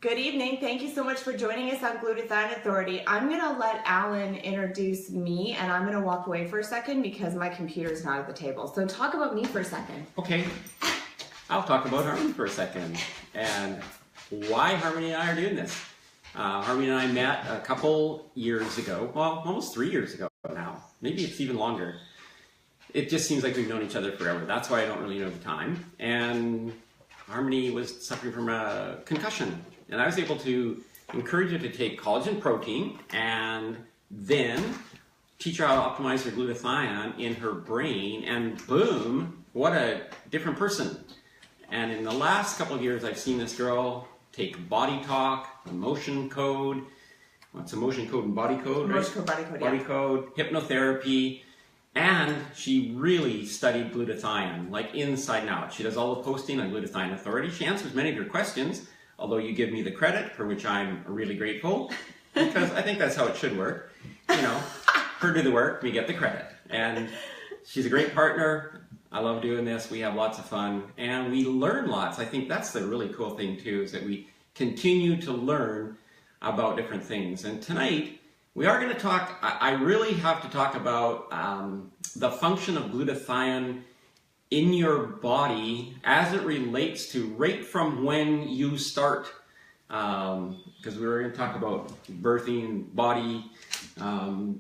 Good evening. Thank you so much for joining us on Glutathione Authority. I'm going to let Alan introduce me, and I'm going to walk away for a second because my computer's not at the table. So talk about me for a second. Okay, I'll talk about Harmony for a second and why Harmony and I are doing this. Harmony and I met a couple years ago, well, almost 3 years ago now. Maybe it's even longer. It just seems like we've known each other forever. That's why I don't really know the time. And Harmony was suffering from a concussion. And I was able to encourage her to take collagen protein and then teach her how to optimize her glutathione in her brain. And boom, what a different person. And in the last couple of years, I've seen this girl take body talk, emotion code. What's emotion code and body code? Emotion code, body code, body code, hypnotherapy. And she really studied glutathione, like inside and out. She does all the posting on Glutathione Authority. She answers many of your questions, although you give me the credit, for which I'm really grateful, because I think that's how it should work. You know, her do the work, me get the credit. And she's a great partner. I love doing this. We have lots of fun, and we learn lots. I think that's the really cool thing, too, is that we continue to learn about different things. And tonight, we are going to talk, I really have to talk about the function of glutathione in your body as it relates to right from when you start. Because we were going to talk about birthing, body. And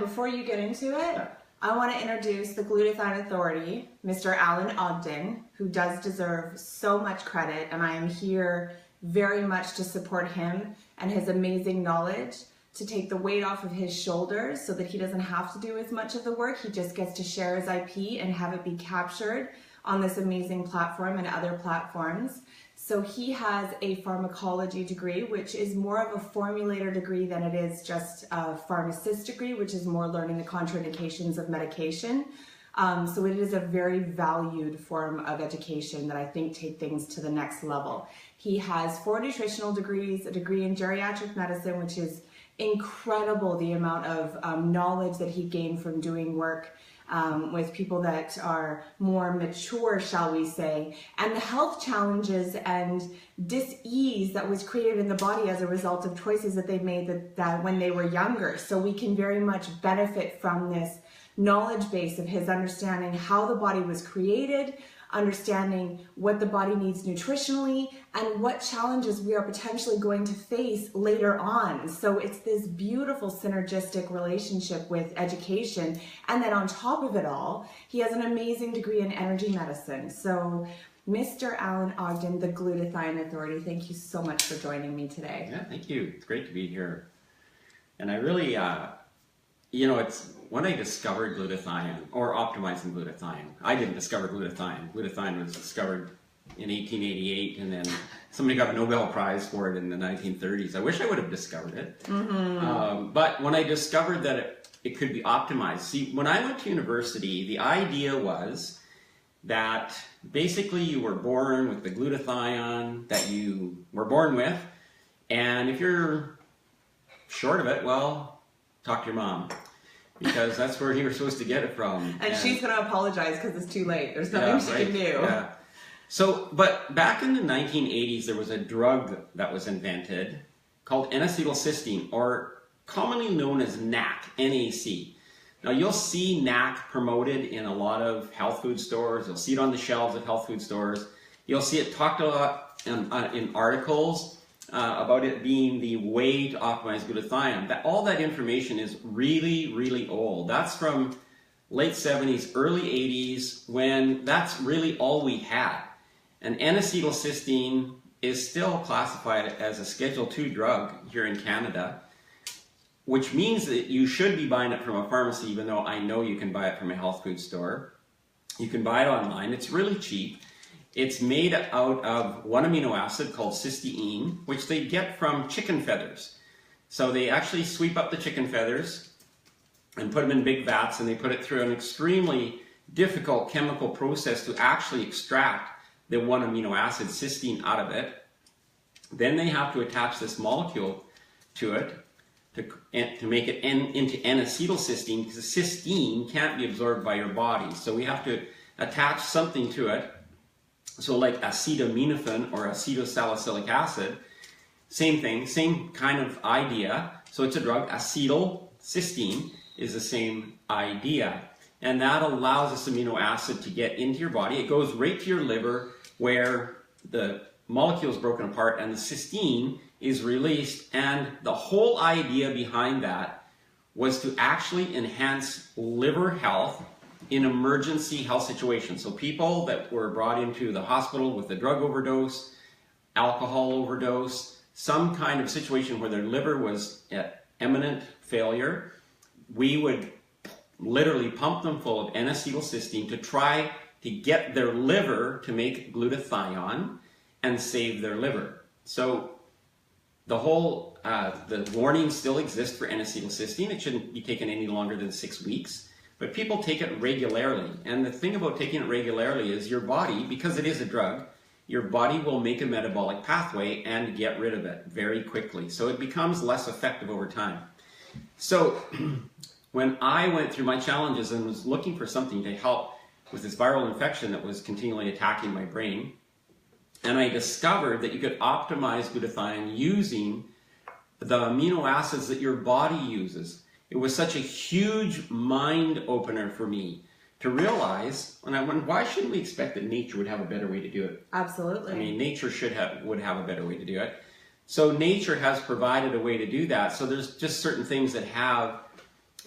before you get into it, I want to introduce the Glutathione Authority, Mr. Alan Ogden, who does deserve so much credit, and I am here very much to support him and his amazing knowledge, to take the weight off of his shoulders so that he doesn't have to do as much of the work. He just gets to share his IP and have it be captured on this amazing platform and other platforms. So he has a pharmacology degree, which is more of a formulator degree than it is just a pharmacist degree, which is more learning the contraindications of medication. So it is a very valued form of education that I think take things to the next level. He has 4 nutritional degrees, a degree in geriatric medicine, which is incredible, the amount of knowledge that he gained from doing work with people that are more mature, shall we say, and the health challenges and dis-ease that was created in the body as a result of choices that they made that when they were younger. So we can very much benefit from this knowledge base of his understanding how the body was created, understanding what the body needs nutritionally, and what challenges we are potentially going to face later on. So it's this beautiful synergistic relationship with education. And then on top of it all, he has an amazing degree in energy medicine. So Mr. Alan Ogden, the Glutathione Authority, thank you so much for joining me today. Yeah, thank you. It's great to be here. And I really, you know, it's when I discovered glutathione, or optimizing glutathione. I didn't discover glutathione. Glutathione was discovered in 1888, and then somebody got a Nobel Prize for it in the 1930s. I wish I would have discovered it. But when I discovered that it could be optimized, see, when I went to university, the idea was that basically you were born with the glutathione that you were born with, and if you're short of it, well, talk to your mom, because that's where you were supposed to get it from. And she's going to apologize because it's too late. There's nothing she can do. Yeah. So, but back in the 1980s, there was a drug that was invented called N-acetylcysteine, or commonly known as NAC, N-A-C. Now, you'll see NAC promoted in a lot of health food stores. You'll see it on the shelves of health food stores. You'll see it talked a lot in articles about it being the way to optimize glutathione. All that information is really, really old. That's from late 70s, early 80s, when that's really all we had. And N-acetylcysteine is still classified as a Schedule II drug here in Canada, which means that you should be buying it from a pharmacy, even though I know you can buy it from a health food store. You can buy it online. It's really cheap. It's made out of one amino acid called cysteine, which they get from chicken feathers. So they actually sweep up the chicken feathers and put them in big vats, and they put it through an extremely difficult chemical process to actually extract the one amino acid, cysteine, out of it. Then they have to attach this molecule to it to make it into N-acetylcysteine, because cysteine can't be absorbed by your body. So we have to attach something to it. So like acetaminophen or acetylsalicylic acid, same thing, same kind of idea. So it's a drug. Acetylcysteine is the same idea. And that allows this amino acid to get into your body. It goes right to your liver where the molecule is broken apart and the cysteine is released. And the whole idea behind that was to actually enhance liver health in emergency health situations. So people that were brought into the hospital with a drug overdose, alcohol overdose, some kind of situation where their liver was at imminent failure, we would literally pump them full of N-acetylcysteine to try to get their liver to make glutathione and save their liver. So the whole, the warning still exists for N-acetylcysteine. It shouldn't be taken any longer than 6 weeks, but people take it regularly. And the thing about taking it regularly is your body, because it is a drug, your body will make a metabolic pathway and get rid of it very quickly. So it becomes less effective over time. So when I went through my challenges and was looking for something to help with this viral infection that was continually attacking my brain, and I discovered that you could optimize glutathione using the amino acids that your body uses. It was such a huge mind opener for me to realize, and I wondered, why shouldn't we expect that nature would have a better way to do it? Absolutely. I mean, nature would have a better way to do it. So nature has provided a way to do that. So there's just certain things that have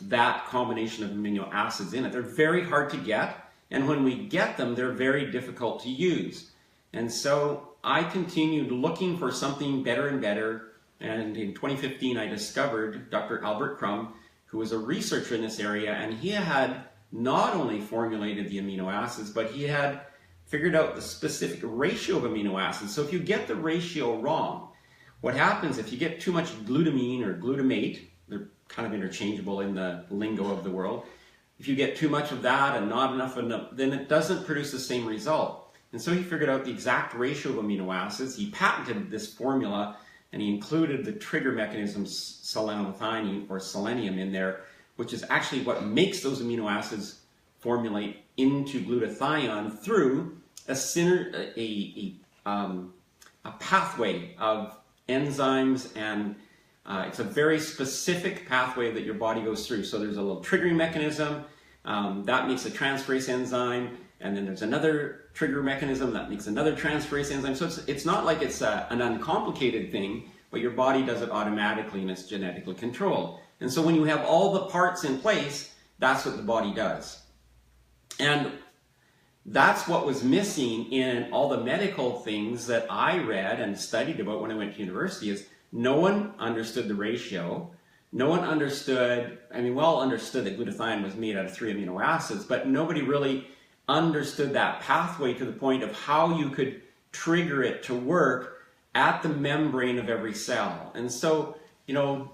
that combination of amino acids in it. They're very hard to get, and when we get them, they're very difficult to use. And so I continued looking for something better and better, and in 2015 I discovered Dr. Albert Crum, who was a researcher in this area, and he had not only formulated the amino acids, but he had figured out the specific ratio of amino acids. So if you get the ratio wrong, what happens if you get too much glutamine or glutamate, they're kind of interchangeable in the lingo of the world, if you get too much of that and not enough, then it doesn't produce the same result. And so he figured out the exact ratio of amino acids. He patented this formula, and he included the trigger mechanism selenothionine or selenium in there, which is actually what makes those amino acids formulate into glutathione through a pathway of enzymes, and it's a very specific pathway that your body goes through. So there's a little triggering mechanism that makes a transferase enzyme, and then there's another trigger mechanism that makes another transferase enzyme. So it's not like it's an uncomplicated thing, but your body does it automatically and it's genetically controlled. And so when you have all the parts in place, that's what the body does. And that's what was missing in all the medical things that I read and studied about when I went to university. Is no one understood the ratio. No one understood, I mean, we all understood that glutathione was made out of 3 amino acids, but nobody really understood that pathway to the point of how you could trigger it to work at the membrane of every cell. And so, you know,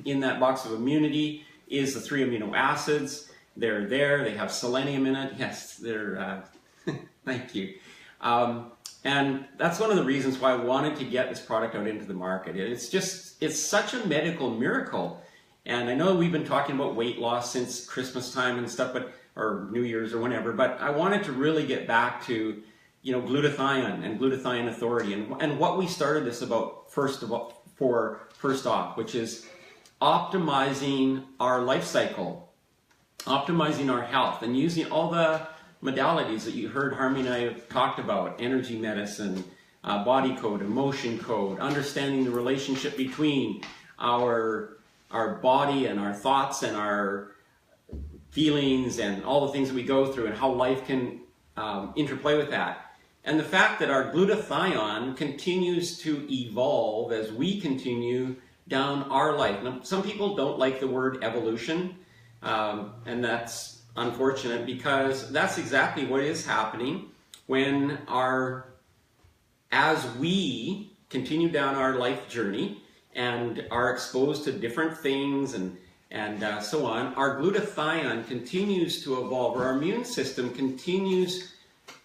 in that box of immunity is the 3 amino acids. They're there, they have selenium in it. Yes, they're, thank you. And that's one of the reasons why I wanted to get this product out into the market. It's such a medical miracle. And I know we've been talking about weight loss since Christmas time and stuff, or New Year's or whenever, but I wanted to really get back to, you know, glutathione and glutathione authority and what we started this about first off, which is optimizing our life cycle, optimizing our health, and using all the modalities that you heard Harmony and I have talked about: energy medicine, body code, emotion code, understanding the relationship between our body and our thoughts and our feelings and all the things that we go through, and how life can interplay with that. And the fact that our glutathione continues to evolve as we continue down our life. Now, some people don't like the word evolution, and that's unfortunate, because that's exactly what is happening when as we continue down our life journey and are exposed to different things and so on, our glutathione continues to evolve, or our immune system continues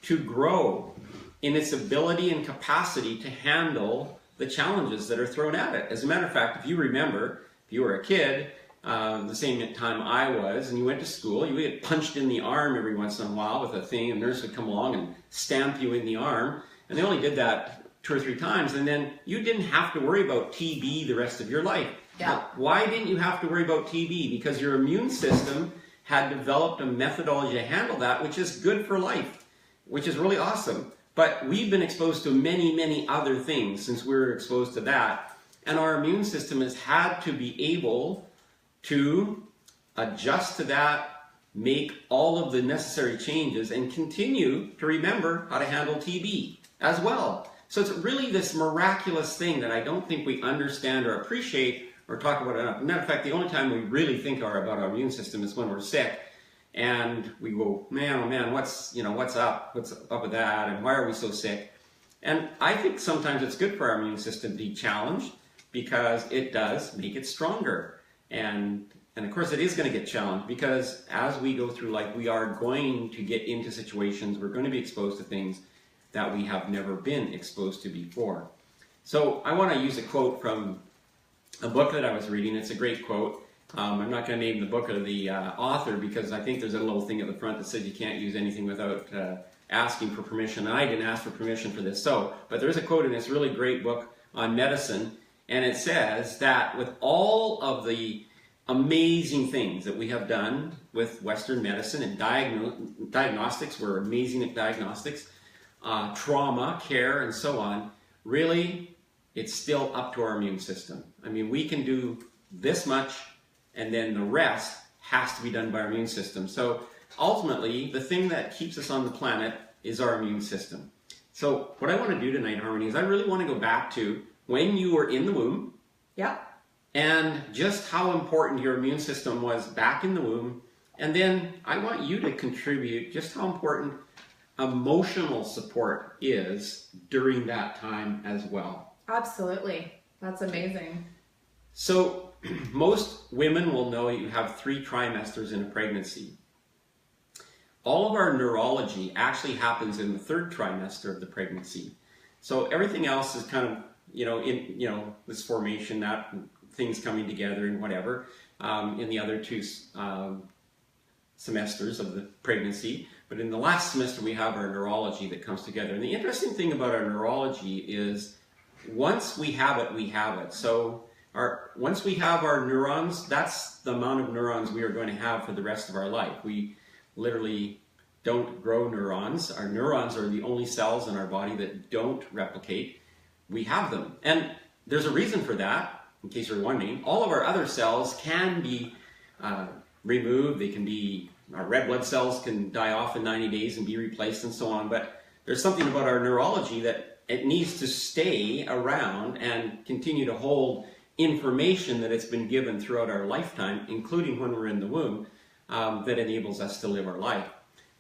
to grow in its ability and capacity to handle the challenges that are thrown at it. As a matter of fact, if you remember, if you were a kid, the same time I was, and you went to school, you would get punched in the arm every once in a while with a thing, a nurse would come along and stamp you in the arm, and they only did that 2 or 3 times, and then you didn't have to worry about TB the rest of your life. Yeah. Now, why didn't you have to worry about TB? Because your immune system had developed a methodology to handle that, which is good for life, which is really awesome. But we've been exposed to many, many other things since we were exposed to that. And our immune system has had to be able to adjust to that, make all of the necessary changes, and continue to remember how to handle TB as well. So it's really this miraculous thing that I don't think we understand or appreciate or talk about enough. As a matter of fact, the only time we really think about our immune system is when we're sick, and we go, man, oh man, what's up with that, and why are we so sick? And I think sometimes it's good for our immune system to be challenged, because it does make it stronger. And of course it is going to get challenged, because as we go through life, we are going to get into situations, we're going to be exposed to things that we have never been exposed to before. So I want to use a quote from a book that I was reading. It's a great quote. I'm not going to name the book or the author, because I think there's a little thing at the front that says you can't use anything without asking for permission. And I didn't ask for permission for this. But there's a quote in this really great book on medicine, and it says that with all of the amazing things that we have done with Western medicine and diagnostics, we're amazing at diagnostics, trauma, care, and so on, really, it's still up to our immune system. I mean, we can do this much, and then the rest has to be done by our immune system. So ultimately, the thing that keeps us on the planet is our immune system. So what I want to do tonight, Harmony, is I really want to go back to when you were in the womb. Yeah. And just how important your immune system was back in the womb. And then I want you to contribute just how important emotional support is during that time as well. Absolutely. That's amazing. So most women will know you have 3 trimesters in a pregnancy. All of our neurology actually happens in the 3rd trimester of the pregnancy. So everything else is kind of, this formation, that things coming together and whatever, in the other 2 semesters of the pregnancy. But in the last semester, we have our neurology that comes together. And the interesting thing about our neurology is once we have it, we have it. So once we have our neurons, that's the amount of neurons we are going to have for the rest of our life. We literally don't grow neurons. Our neurons are the only cells in our body that don't replicate. We have them. And there's a reason for that, in case you're wondering. All of our other cells can be removed. They can be, our red blood cells can die off in 90 days and be replaced and so on. But there's something about our neurology that it needs to stay around and continue to hold information that it's been given throughout our lifetime, including when we're in the womb, that enables us to live our life.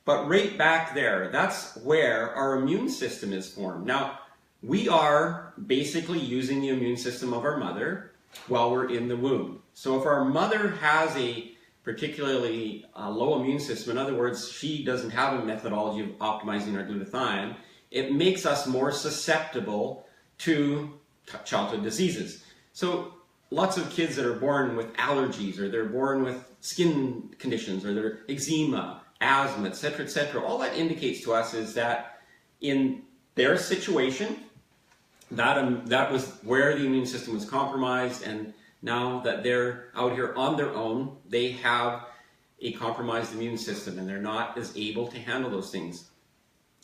But right back there, that's where our immune system is formed. Now, we are basically using the immune system of our mother while we're in the womb. So if our mother has a particularly low immune system, in other words, she doesn't have a methodology of optimizing our glutathione, it makes us more susceptible to childhood diseases. So lots of kids that are born with allergies, or they're born with skin conditions, or they're eczema, asthma, etc., all that indicates to us is that in their situation, that was where the immune system was compromised, and now that they're out here on their own, they have a compromised immune system, and they're not as able to handle those things.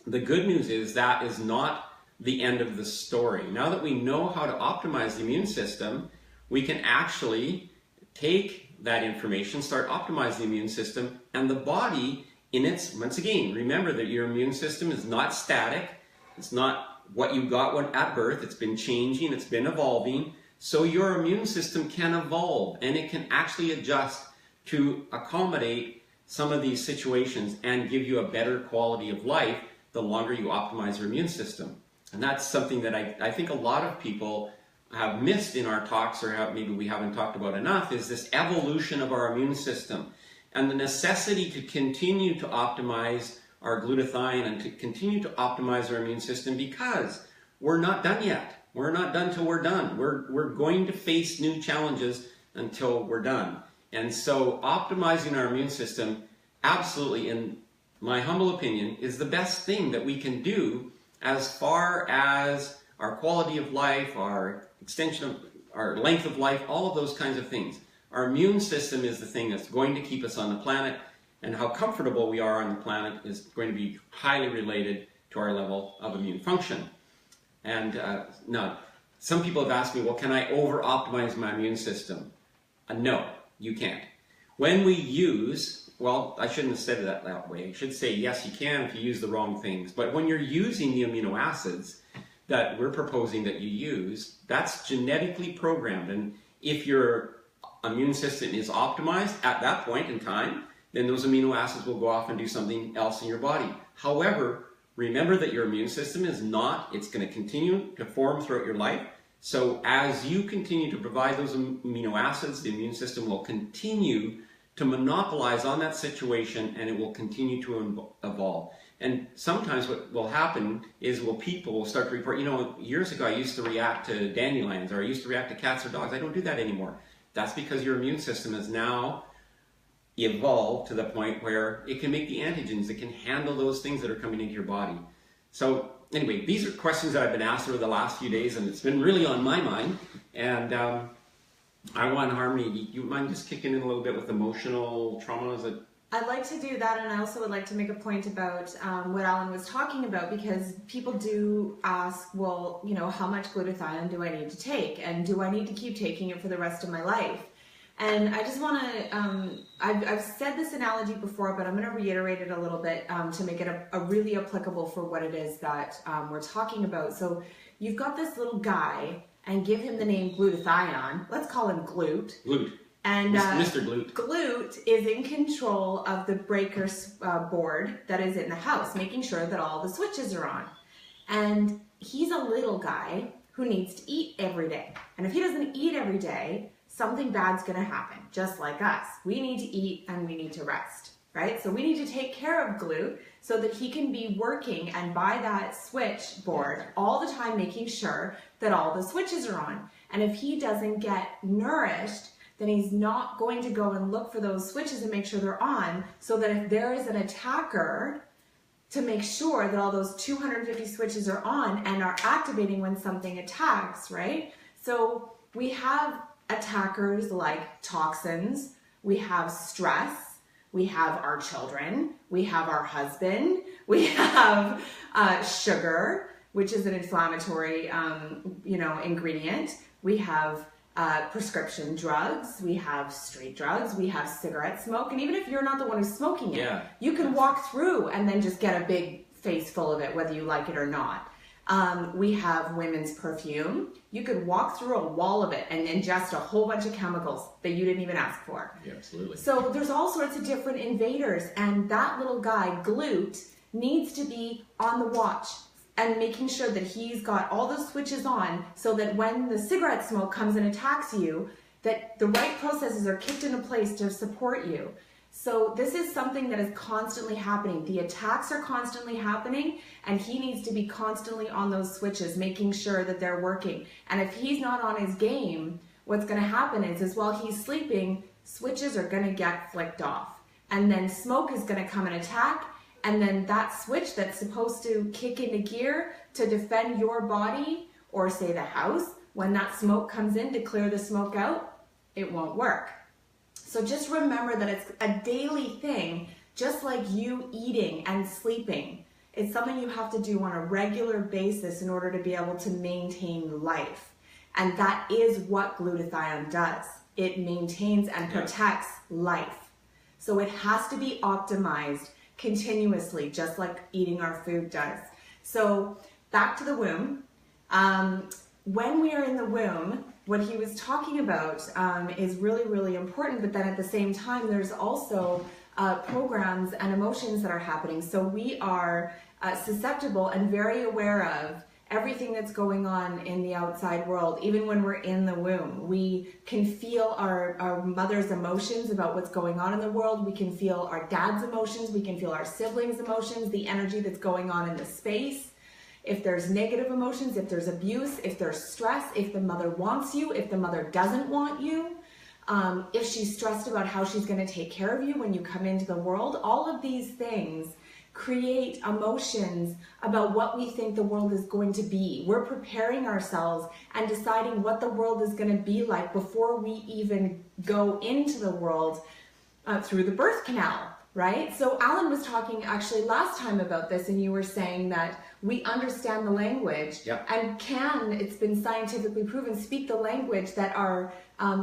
The good news is that is not the end of the story. Now that we know how to optimize the immune system, we can actually take that information, start optimizing the immune system, and the body once again, remember that your immune system is not static. It's not what you got at birth. It's been changing, it's been evolving. So your immune system can evolve, and it can actually adjust to accommodate some of these situations and give you a better quality of life the longer you optimize your immune system. And that's something that I think a lot of people have missed in our talks, or maybe we haven't talked about enough, is this evolution of our immune system and the necessity to continue to optimize our glutathione and to continue to optimize our immune system, because we're not done yet. We're not done till we're done. We're going to face new challenges until we're done. And so optimizing our immune system, absolutely, in my humble opinion, is the best thing that we can do as far as our quality of life, our extension of our length of life, all of those kinds of things. Our immune system is the thing that's going to keep us on the planet, and how comfortable we are on the planet is going to be highly related to our level of immune function. And now, some people have asked me, well, can I over-optimize my immune system? No, you can't. When we use, well, I shouldn't have said it that way. I should say, yes, you can if you use the wrong things. But when you're using the amino acids that we're proposing that you use, that's genetically programmed. And if your immune system is optimized at that point in time, then those amino acids will go off and do something else in your body. However, remember that your immune system is not, it's going to continue to form throughout your life. So as you continue to provide those amino acids, the immune system will continue to monopolize on that situation, and it will continue to evolve. And sometimes what will happen is, well, people will start to report, you know, years ago I used to react to dandelions, or I used to react to cats or dogs. I don't do that anymore. That's because your immune system has now evolved to the point where it can make the antigens, it can handle those things that are coming into your body. So anyway, these are questions that I've been asked over the last few days, and it's been really on my mind. And I want, Harmony, you mind just kicking in a little bit with emotional trauma? I'd like to do that, and I also would like to make a point about what Alan was talking about, because people do ask, well, you know, how much glutathione do I need to take, and do I need to keep taking it for the rest of my life? And I just want to, I've said this analogy before, but I'm going to reiterate it a little bit to make it a really applicable for what it is that we're talking about. So you've got this little guy, and give him the name glutathione. Let's call him Glute. Glute. And Mr. Glute. Glute is in control of the breaker board that is in the house, making sure that all the switches are on. And he's a little guy who needs to eat every day. And if he doesn't eat every day, something bad's going to happen, just like us. We need to eat and we need to rest, right? So we need to take care of Glute so that he can be working and by that switchboard all the time, making sure that all the switches are on. And if he doesn't get nourished, then he's not going to go and look for those switches and make sure they're on, so that if there is an attacker, to make sure that all those 250 switches are on and are activating when something attacks, right? So we have attackers like toxins, we have stress, we have our children, we have our husband, we have sugar, which is an inflammatory ingredient. We have prescription drugs, we have street drugs, we have cigarette smoke, and even if you're not the one who's smoking it, you can walk through and then just get a big face full of it, whether you like it or not. We have women's perfume. You could walk through a wall of it and ingest a whole bunch of chemicals that you didn't even ask for. Yeah, absolutely. So there's all sorts of different invaders, and that little guy, Glute, needs to be on the watch and making sure that he's got all those switches on, so that when the cigarette smoke comes and attacks you, that the right processes are kicked into place to support you. So this is something that is constantly happening. The attacks are constantly happening, and he needs to be constantly on those switches, making sure that they're working. And if he's not on his game, what's going to happen is while he's sleeping, switches are going to get flicked off. And then smoke is going to come and attack, and then that switch that's supposed to kick into gear to defend your body, or say the house, when that smoke comes in to clear the smoke out, it won't work. So just remember that it's a daily thing, just like you eating and sleeping. It's something you have to do on a regular basis in order to be able to maintain life. And that is what glutathione does. It maintains and protects life. So it has to be optimized continuously, just like eating our food does. So back to the womb. When we are in the womb, what he was talking about is really, really important, but then at the same time, there's also programs and emotions that are happening. So we are susceptible and very aware of everything that's going on in the outside world. Even when we're in the womb, we can feel our mother's emotions about what's going on in the world. We can feel our dad's emotions. We can feel our siblings' emotions, the energy that's going on in the space. If there's negative emotions, if there's abuse, if there's stress, if the mother wants you, if the mother doesn't want you, if she's stressed about how she's going to take care of you when you come into the world, all of these things create emotions about what we think the world is going to be. We're preparing ourselves and deciding what the world is going to be like before we even go into the world through the birth canal, right? So Alan was talking actually last time about this, and you were saying that we understand the language and it's been scientifically proven, speak the language that our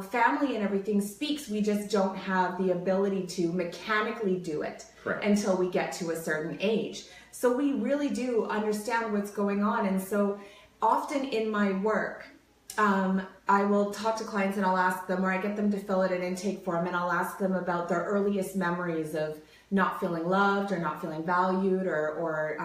family and everything speaks. We just don't have the ability to mechanically do it until we get to a certain age. So we really do understand what's going on. And so often in my work, I will talk to clients and I'll ask them, or I get them to fill out an intake form, and I'll ask them about their earliest memories of not feeling loved or not feeling valued or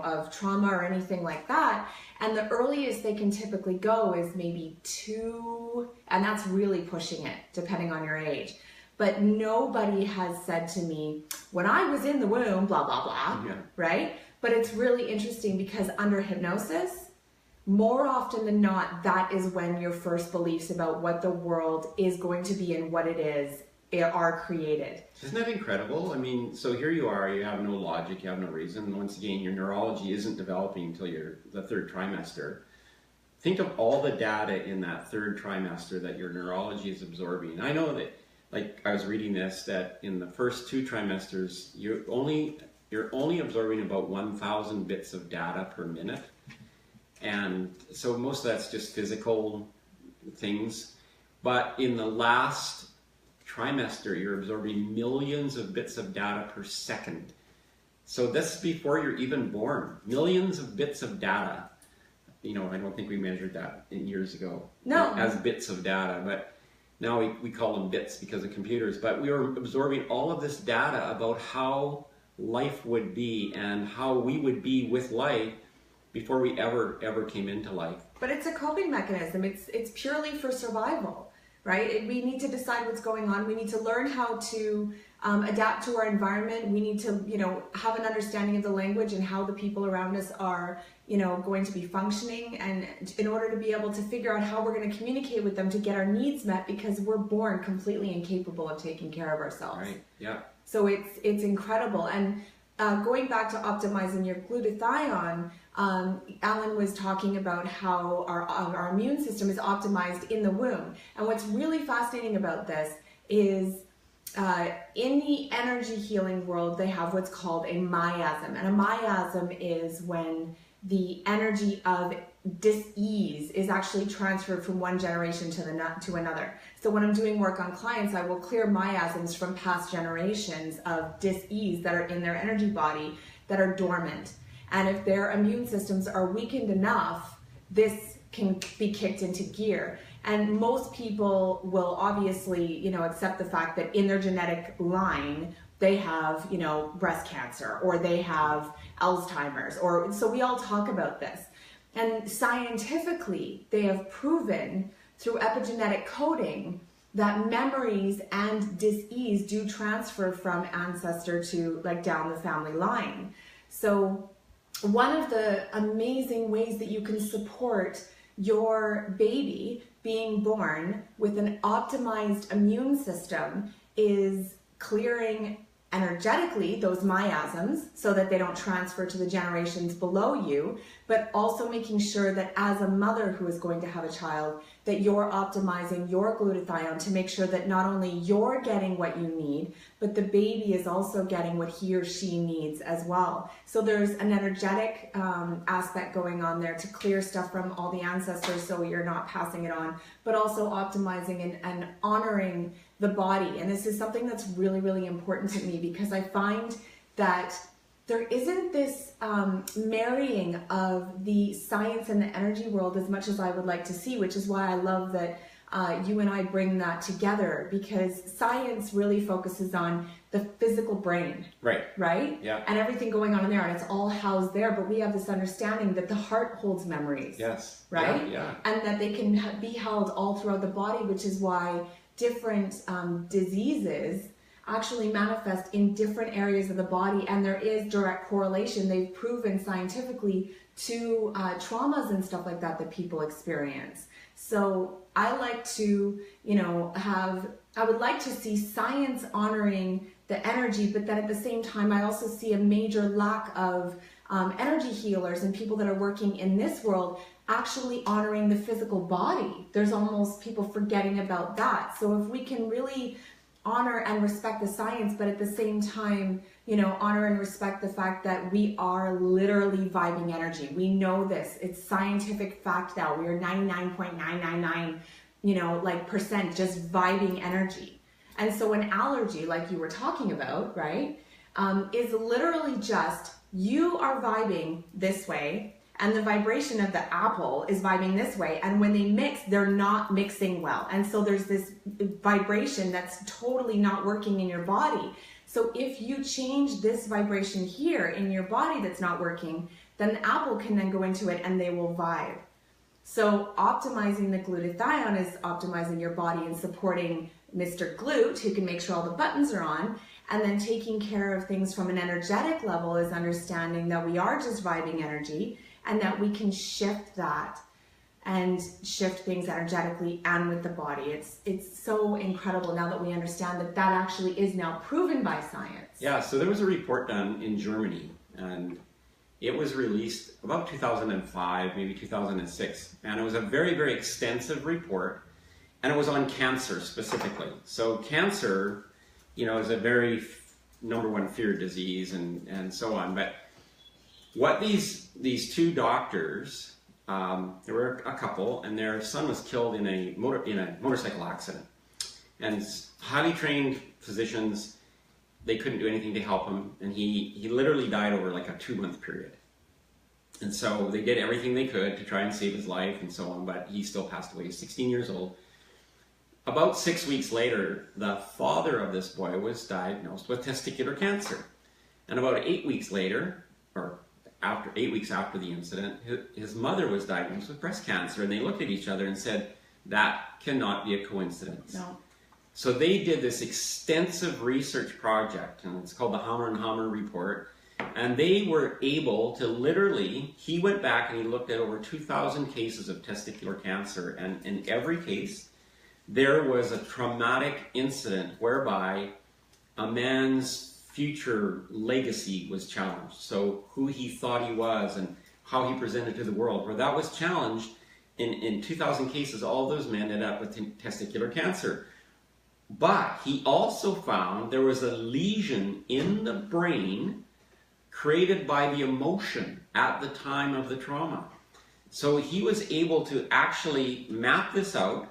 of trauma or anything like that. And the earliest they can typically go is maybe 2, and that's really pushing it, depending on your age. But nobody has said to me, when I was in the womb, blah, blah, blah, right? But it's really interesting because under hypnosis, more often than not, that is when your first beliefs about what the world is going to be and what it is are created. Isn't that incredible? I mean, so here you are, you have no logic, you have no reason. Once again, your neurology isn't developing until you're the 3rd trimester. Think of all the data in that 3rd trimester that your neurology is absorbing. I know that, like I was reading this, that in the first 2 trimesters, you're only absorbing about 1,000 bits of data per minute. And so most of that's just physical things. But in the last trimester, you're absorbing millions of bits of data per second. So this is before you're even born. Millions of bits of data. You know, I don't think we measured that in years ago. No. As bits of data, but now we call them bits because of computers. But we were absorbing all of this data about how life would be and how we would be with life before we ever came into life. But it's a coping mechanism. It's purely for survival, right? We need to decide what's going on. We need to learn how to adapt to our environment. We need to, have an understanding of the language and how the people around us are, going to be functioning, and in order to be able to figure out how we're going to communicate with them to get our needs met, because we're born completely incapable of taking care of ourselves. Right. Yeah. So it's incredible. And going back to optimizing your glutathione, Alan was talking about how our immune system is optimized in the womb. And what's really fascinating about this is in the energy healing world, they have what's called a miasm. And a miasm is when the energy of dis-ease is actually transferred from one generation to another. So when I'm doing work on clients, I will clear miasms from past generations of dis-ease that are in their energy body that are dormant. And if their immune systems are weakened enough, this can be kicked into gear. And most people will obviously, accept the fact that in their genetic line, they have, breast cancer, or they have Alzheimer's, so we all talk about this. And scientifically, they have proven through epigenetic coding that memories and dis-ease do transfer from ancestor to down the family line. So one of the amazing ways that you can support your baby being born with an optimized immune system is clearing energetically those miasms so that they don't transfer to the generations below you, but also making sure that as a mother who is going to have a child, that you're optimizing your glutathione to make sure that not only you're getting what you need, but the baby is also getting what he or she needs as well. So there's an energetic aspect going on there to clear stuff from all the ancestors so you're not passing it on, but also optimizing and honoring the body. And this is something that's really, really important to me, because I find that there isn't this marrying of the science and the energy world as much as I would like to see, which is why I love that you and I bring that together, because science really focuses on the physical brain. Right? Yeah. And everything going on in there, and it's all housed there, but we have this understanding that the heart holds memories. Yes. Right? Yeah. And that they can be held all throughout the body, which is why different diseases actually manifest in different areas of the body, and there is direct correlation. They've proven scientifically to traumas and stuff like that that people experience. So I like to, have I would like to see science honoring the energy, but then at the same time, I also see a major lack of energy healers and people that are working in this world actually honoring the physical body. There's almost people forgetting about that. So if we can really honor and respect the science, but at the same time, you know, honor and respect the fact that we are literally vibing energy. We know this. It's scientific fact now. We are 99.999, you know, like percent just vibing energy. And so an allergy, like you were talking about, right, is literally just you are vibing this way, and the vibration of the apple is vibing this way, and when they mix, they're not mixing well. And so there's this vibration that's totally not working in your body. So if you change this vibration here in your body that's not working, then the apple can then go into it and they will vibe. So optimizing the glutathione is optimizing your body and supporting Mr. Glute, who can make sure all the buttons are on. And then taking care of things from an energetic level is understanding that we are just vibing energy, and that we can shift that and shift things energetically and with the body. It's so incredible now that we understand that that actually is now proven by science. Yeah, so there was a report done in Germany, and it was released about 2005, maybe 2006, and it was a very, very extensive report, and it was on cancer specifically. So cancer, you know, is a very #1 feared disease and so on, but what these two doctors, there were a couple, and their son was killed in a motorcycle accident. And highly trained physicians, they couldn't do anything to help him, and he literally died over like a 2-month period. And so they did everything they could to try and save his life and so on, but he still passed away. He's 16 years old. About 6 weeks later, the father of this boy was diagnosed with testicular cancer. And about 8 weeks later, or 8 weeks after the incident, his mother was diagnosed with breast cancer, and they looked at each other and said, that cannot be a coincidence. No. So they did this extensive research project, and it's called the Hammer and Hammer report, and they were able to literally, he went back and he looked at over 2,000 cases of testicular cancer, and in every case, there was a traumatic incident whereby a man's future legacy was challenged. So who he thought he was and how he presented to the world, where that was challenged, in 2,000 cases, all those men ended up with testicular cancer. But he also found there was a lesion in the brain created by the emotion at the time of the trauma. So he was able to actually map this out,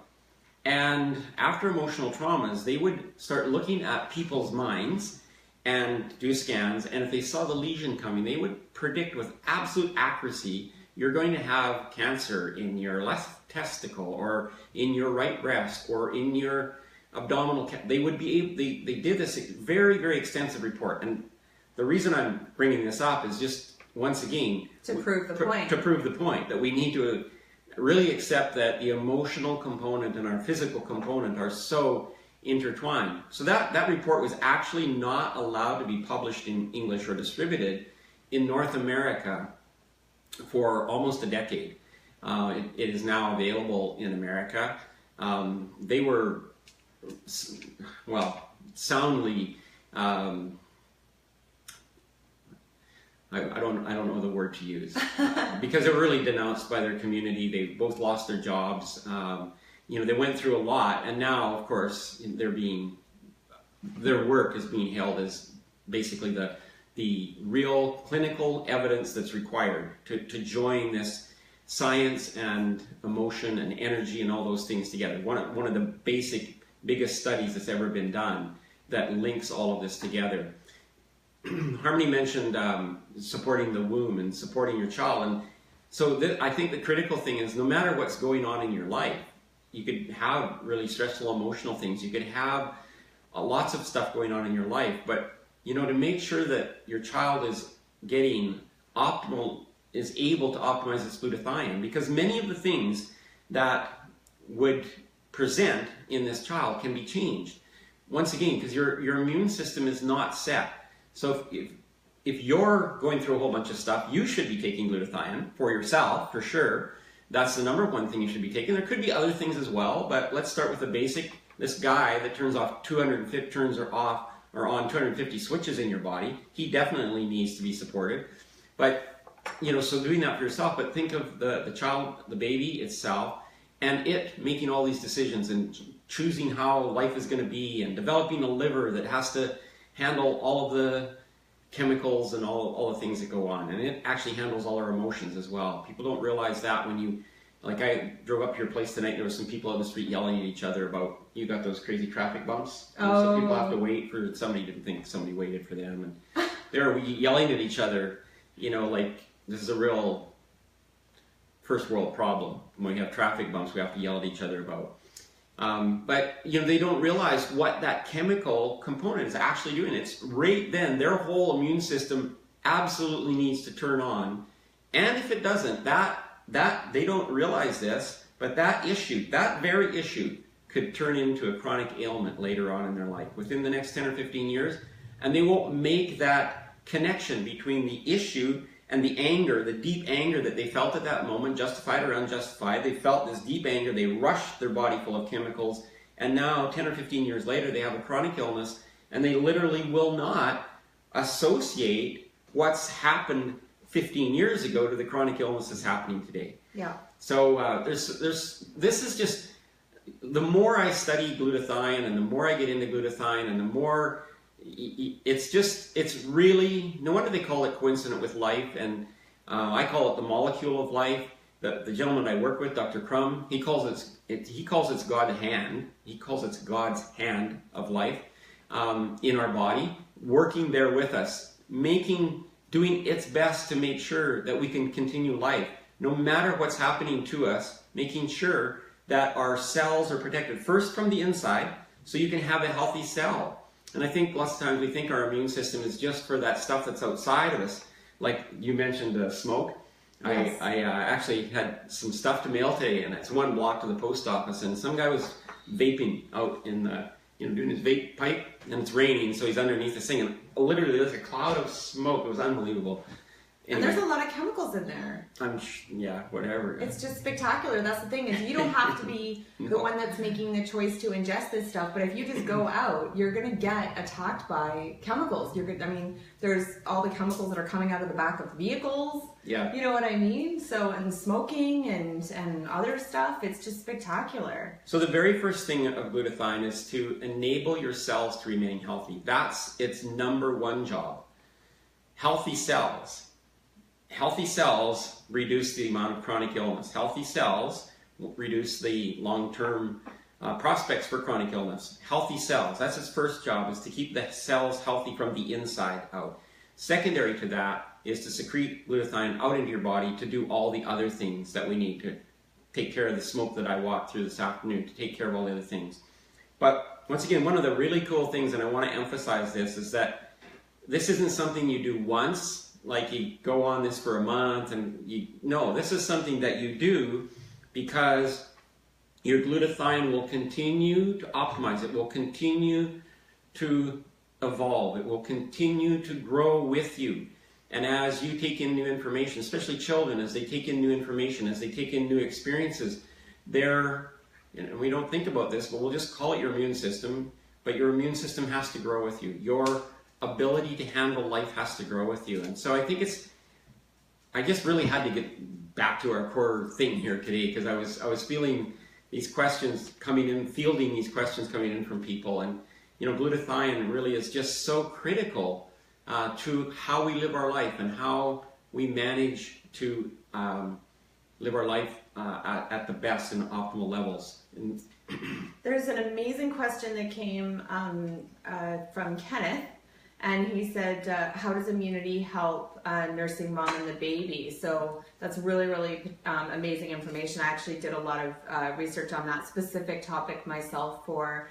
and after emotional traumas, they would start looking at people's minds and do scans, and if they saw the lesion coming, they would predict with absolute accuracy, you're going to have cancer in your left testicle, or in your right breast, or in your abdominal. They would be able, they did this very, very extensive report, and the reason I'm bringing this up is just, once again, To prove the point. To prove the point that we need to really accept that the emotional component and our physical component are so intertwined. So that report was actually not allowed to be published in English or distributed in North America for almost a decade. It is now available in America. They were, well, soundly, I don't know the word to use, because they were really denounced by their community. They both lost their jobs. You know, they went through a lot, and now, of course, their work is being held as basically the real clinical evidence that's required to join this science and emotion and energy and all those things together. One of the biggest studies that's ever been done that links all of this together. Harmony mentioned supporting the womb and supporting your child, and so I think the critical thing is, no matter what's going on in your life, you could have really stressful emotional things, you could have lots of stuff going on in your life, but you know, to make sure that your child is getting optimal, is able to optimize its glutathione, because many of the things that would present in this child can be changed. Once again, because your immune system is not set. So if you're going through a whole bunch of stuff, you should be taking glutathione for yourself, for sure. That's the #1 thing you should be taking. There could be other things as well, but let's start with the basic this guy that turns off 250 turns or off or on 250 switches in your body, he definitely needs to be supported. But, you know, so doing that for yourself, but think of the child, the baby itself, and it making all these decisions and choosing how life is going to be and developing a liver that has to handle all of the chemicals and all the things that go on. And it actually handles all our emotions as well. People don't realize that when you, like I drove up to your place tonight, there were some people on the street yelling at each other about, you got those crazy traffic bumps. Oh. So people have to wait for somebody to think somebody waited for them. And they're yelling at each other, you know, like this is a real first world problem. When we have traffic bumps, we have to yell at each other about. But you know, they don't realize what that chemical component is actually doing. It's right then their whole immune system absolutely needs to turn on, and if it doesn't, that they don't realize this, but that very issue could turn into a chronic ailment later on in their life within the next 10 or 15 years, and they won't make that connection between the issue and the anger, the deep anger that they felt at that moment, justified or unjustified. They felt this deep anger, they rushed their body full of chemicals, and now 10 or 15 years later they have a chronic illness, and they literally will not associate what's happened 15 years ago to the chronic illness that's happening today. Yeah. So this is just, the more I study glutathione and the more I get into glutathione and the more it's really, no wonder they call it coincident with life, and I call it the molecule of life. The gentleman I work with, Dr. Crum, he calls it God's hand. He calls it God's hand of life in our body, working there with us, doing its best to make sure that we can continue life, no matter what's happening to us, making sure that our cells are protected first from the inside, so you can have a healthy cell. And I think lots of times we think our immune system is just for that stuff that's outside of us. Like you mentioned, smoke. Yes. I actually had some stuff to mail today, and it's 1 block to the post office, and some guy was vaping out in the, doing his vape pipe, and it's raining, so he's underneath this thing, and literally there's a cloud of smoke. It was unbelievable. Anyway, and there's a lot of chemicals in there. Yeah, whatever. It's just spectacular. That's the thing, is you don't have to be the one that's making the choice to ingest this stuff, but if you just go out, you're going to get attacked by chemicals. There's all the chemicals that are coming out of the back of vehicles. Yeah. You know what I mean? So, and smoking and other stuff, it's just spectacular. So the very first thing of glutathione is to enable your cells to remain healthy. That's its number one job. Healthy cells. Healthy cells reduce the amount of chronic illness. Healthy cells reduce the long-term prospects for chronic illness. Healthy cells, that's its first job, is to keep the cells healthy from the inside out. Secondary to that is to secrete glutathione out into your body to do all the other things that we need to take care of the smoke that I walked through this afternoon, to take care of all the other things. But once again, one of the really cool things, and I want to emphasize this, is that this isn't something you do once, like you go on this for a month, and no, this is something that you do because your glutathione will continue to optimize. It will continue to evolve. It will continue to grow with you. And as you take in new information, especially children, as they take in new information, as they take in new experiences, and we don't think about this, but we'll just call it your immune system, but your immune system has to grow with you. Your ability to handle life has to grow with you. And so I think I just really had to get back to our core thing here today, because I was feeling these questions coming in, fielding these questions coming in from people, and glutathione really is just so critical to how we live our life and how we manage to live our life at the best and optimal levels. And there's an amazing question that came from Kenneth. And he said, how does immunity help nursing mom and the baby? So that's really, really amazing information. I actually did a lot of research on that specific topic myself for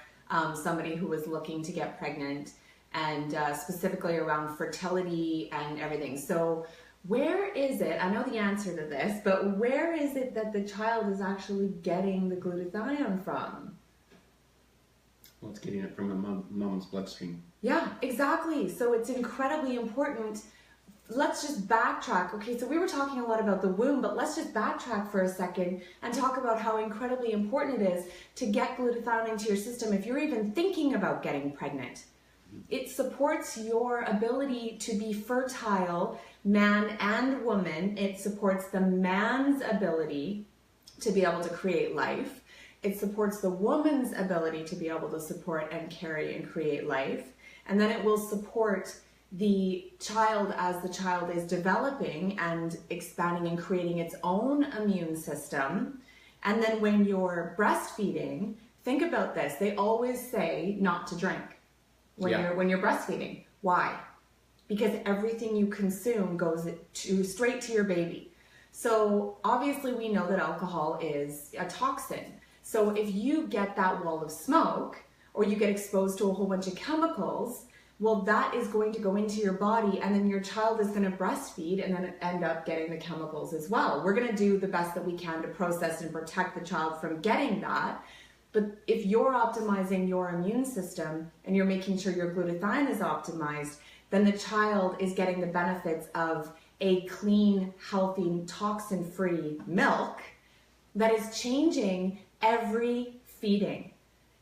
somebody who was looking to get pregnant, and specifically around fertility and everything. So where is it, I know the answer to this, but where is it that the child is actually getting the glutathione from? Well, it's getting it from a mom's bloodstream. Yeah, exactly. So it's incredibly important. let's just backtrack. Okay, so we were talking a lot about the womb, but let's just backtrack for a second and talk about how incredibly important it is to get glutathione into your system if you're even thinking about getting pregnant. It supports your ability to be fertile, man and woman. It supports the man's ability to be able to create life. It supports the woman's ability to be able to support and carry and create life. And then it will support the child as the child is developing and expanding and creating its own immune system. And then when you're breastfeeding, think about this. They always say not to drink when you're breastfeeding. Why? Because everything you consume goes straight to your baby. So obviously we know that alcohol is a toxin. So if you get that wall of smoke or you get exposed to a whole bunch of chemicals, well, that is going to go into your body, and then your child is going to breastfeed and then end up getting the chemicals as well. We're going to do the best that we can to process and protect the child from getting that. But if you're optimizing your immune system and you're making sure your glutathione is optimized, then the child is getting the benefits of a clean, healthy, toxin-free milk that is changing every feeding.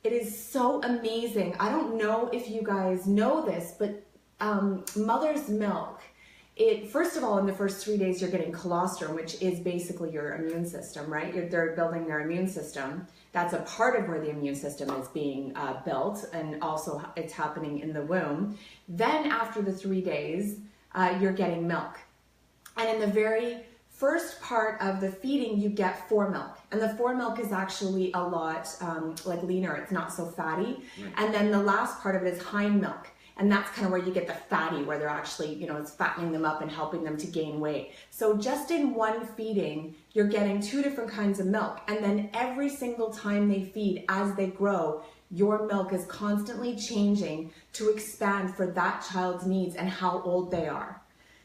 It is so amazing. I don't know if you guys know this, but mother's milk, first of all, in the first 3 days, you're getting colostrum, which is basically your immune system, right? They're building their immune system. That's a part of where the immune system is being built, and also it's happening in the womb. Then after the 3 days, you're getting milk. And in the very first part of the feeding, you get foremilk, and the foremilk is actually a lot like leaner. It's not so fatty. Right. And then the last part of it is hind milk, and that's kind of where you get the fatty, where they're actually, it's fattening them up and helping them to gain weight. So just in one feeding, you're getting 2 different kinds of milk, and then every single time they feed, as they grow, your milk is constantly changing to expand for that child's needs and how old they are.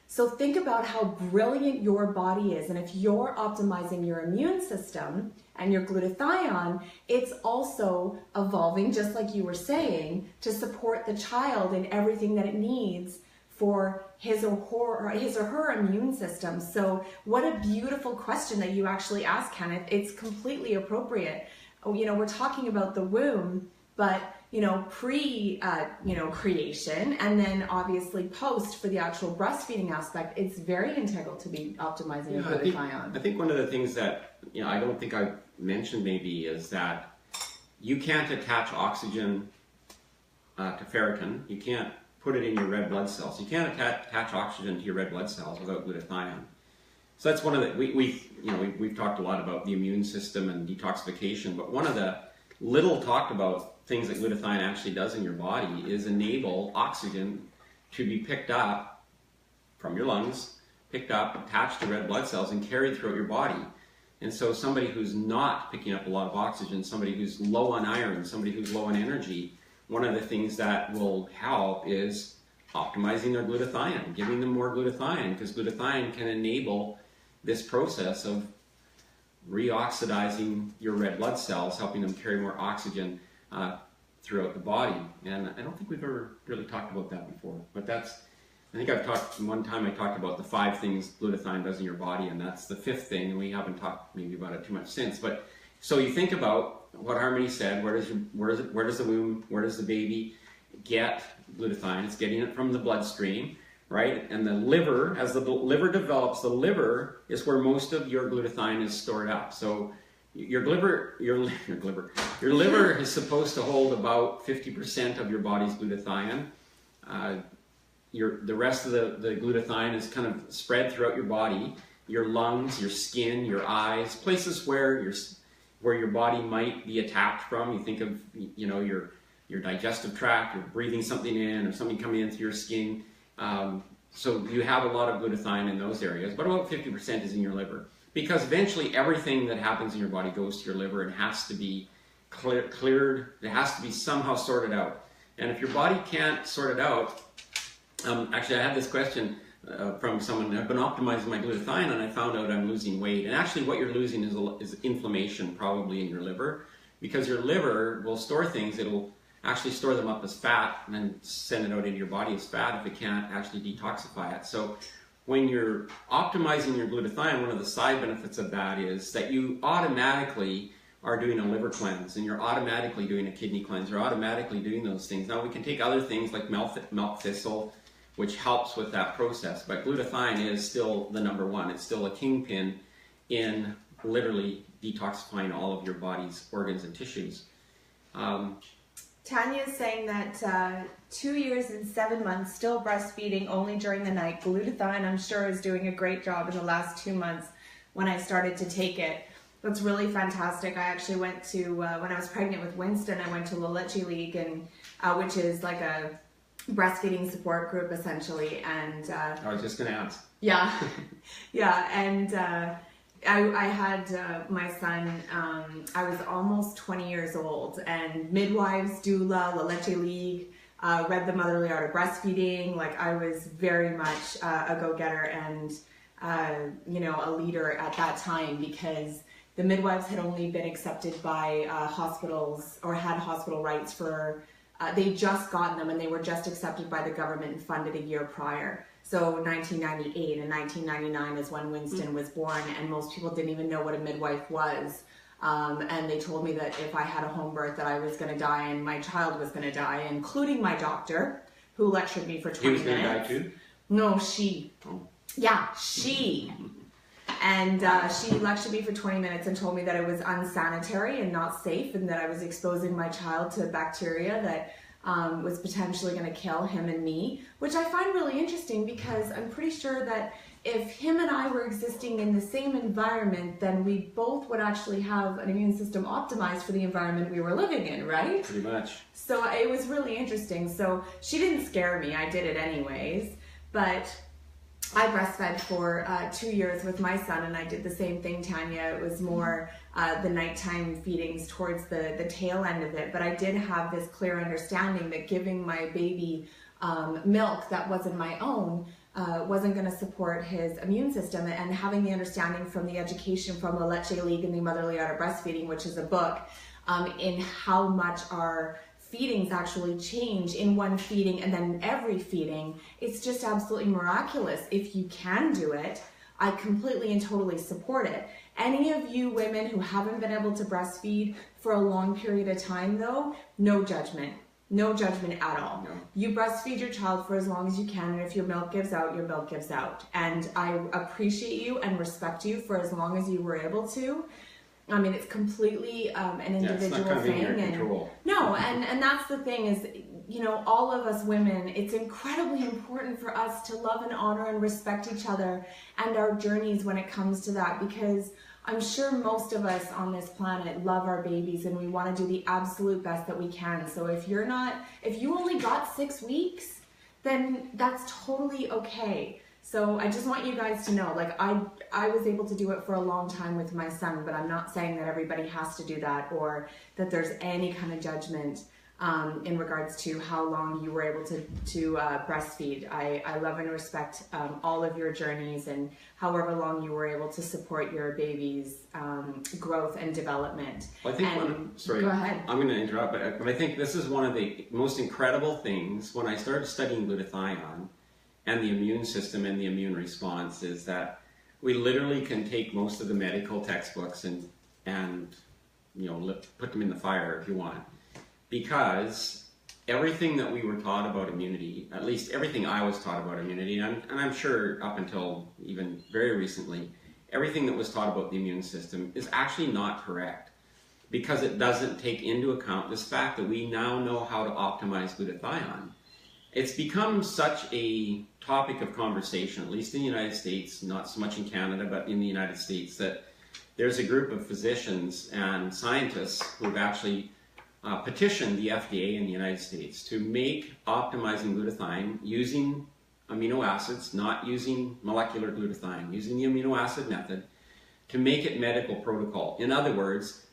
So think about how brilliant your body is, and if you're optimizing your immune system and your glutathione, it's also evolving, just like you were saying, to support the child in everything that it needs for his or her immune system. So what a beautiful question that you actually asked, Kenneth. It's completely appropriate. We're talking about the womb, but creation, and then obviously post for the actual breastfeeding aspect, it's very integral to be optimizing your glutathione. I think one of the things that, I don't think I've mentioned maybe is that you can't attach oxygen to ferritin. You can't put it in your red blood cells. You can't attach oxygen to your red blood cells without glutathione. So that's one of the, we've talked a lot about the immune system and detoxification, but one of the little talked about things that glutathione actually does in your body is enable oxygen to be picked up from your lungs, picked up, attached to red blood cells, and carried throughout your body. And so somebody who's not picking up a lot of oxygen, somebody who's low on iron, somebody who's low on energy, one of the things that will help is optimizing their glutathione, giving them more glutathione, because glutathione can enable this process of reoxidizing your red blood cells, helping them carry more oxygen throughout the body. And I don't think we've ever really talked about that before, but I think one time I talked about the 5 things glutathione does in your body, and that's the 5th thing, and we haven't talked maybe about it too much since. But so you think about what Harmony said, where does the womb, where does the baby get glutathione? It's getting it from the bloodstream, right? And the liver, as the liver develops, the liver is where most of your glutathione is stored up. So your liver is supposed to hold about 50% of your body's glutathione. The rest of the glutathione is kind of spread throughout your body, your lungs, your skin, your eyes, places where your body might be attacked from. You think of your digestive tract, you're breathing something in or something coming in through your skin. So you have a lot of glutathione in those areas, but about 50% is in your liver. Because eventually everything that happens in your body goes to your liver and has to be cleared, it has to be somehow sorted out. And if your body can't sort it out, actually I had this question from someone. I've been optimizing my glutathione and I found out I'm losing weight. And actually what you're losing is inflammation probably in your liver, because your liver will store things. It'll actually store them up as fat and then send it out into your body as fat if it can't actually detoxify it. So when you're optimizing your glutathione, one of the side benefits of that is that you automatically are doing a liver cleanse, and you're automatically doing a kidney cleanse. You're automatically doing those things. Now we can take other things like milk thistle, which helps with that process, but glutathione is still the number one. It's still a kingpin in literally detoxifying all of your body's organs and tissues. Tanya is saying that 2 years and 7 months, still breastfeeding only during the night. Glutathione, I'm sure, is doing a great job in the last 2 months when I started to take it. That's really fantastic. I actually went to, when I was pregnant with Winston, I went to La Leche League, and which is like a breastfeeding support group essentially. And I was just going to ask. Yeah, yeah, and I had my son, I was almost 20 years old, and midwives, doula, La Leche League, read the Motherly Art of Breastfeeding. Like, I was very much a go-getter and, you know, a leader at that time, because the midwives had only been accepted by hospitals, or had hospital rights for, they'd just gotten them, and they were just accepted by the government and funded a year prior. So 1998 and 1999 is when Winston was born, and most people didn't even know what a midwife was. And they told me that if I had a home birth that I was going to die, and my child was going to die, including my doctor, who lectured me for 20 minutes. He was going to die too? No, she. Oh. Yeah, she. And she lectured me for 20 minutes and told me that it was unsanitary and not safe, and that I was exposing my child to bacteria that was potentially going to kill him and me, which I find really interesting, because I'm pretty sure that if him and I were existing in the same environment, then we both would actually have an immune system optimized for the environment we were living in, right? Pretty much. So it was really interesting. So she didn't scare me. I did it anyways. But I breastfed for 2 years with my son, and I did the same thing, Tanya. It was more the nighttime feedings towards the tail end of it. But I did have this clear understanding that giving my baby milk that wasn't my own wasn't going to support his immune system, and having the understanding from the education from La Leche League and the Motherly Art of Breastfeeding, which is a book, in how much our feedings actually change in one feeding and then every feeding. It's just absolutely miraculous. If you can do it, I completely and totally support it. Any of you women who haven't been able to breastfeed for a long period of time though, no judgment. No judgment at all. No. You breastfeed your child for as long as you can, and if your milk gives out, your milk gives out. And I appreciate you and respect you for as long as you were able to. I mean, it's completely an individual it's not thing. in your control. No, and that's the thing is, you know, all of us women, it's incredibly important for us to love and honor and respect each other and our journeys when it comes to that, because I'm sure most of us on this planet love our babies, and we want to do the absolute best that we can. So if you only got 6 weeks, then that's totally okay. So I just want you guys to know, like, I was able to do it for a long time with my son, but I'm not saying that everybody has to do that, or that there's any kind of judgment in regards to how long you were able to breastfeed. I love and respect all of your journeys, and however long you were able to support your baby's growth and development. Well, I think sorry, go ahead. I'm going to interrupt, but I think this is one of the most incredible things when I started studying glutathione and the immune system and the immune response, is that we literally can take most of the medical textbooks and you know, put them in the fire if you want, because everything that we were taught about immunity, at least everything I was taught about immunity, and I'm sure up until even very recently, everything that was taught about the immune system is actually not correct, because it doesn't take into account this fact that we now know how to optimize glutathione. It's become such a topic of conversation, at least in the United States, not so much in Canada, but in the United States, that there's a group of physicians and scientists who've actually petitioned the FDA in the United States to make optimizing glutathione using amino acids, not using molecular glutathione, using the amino acid method, to make it medical protocol. In other words,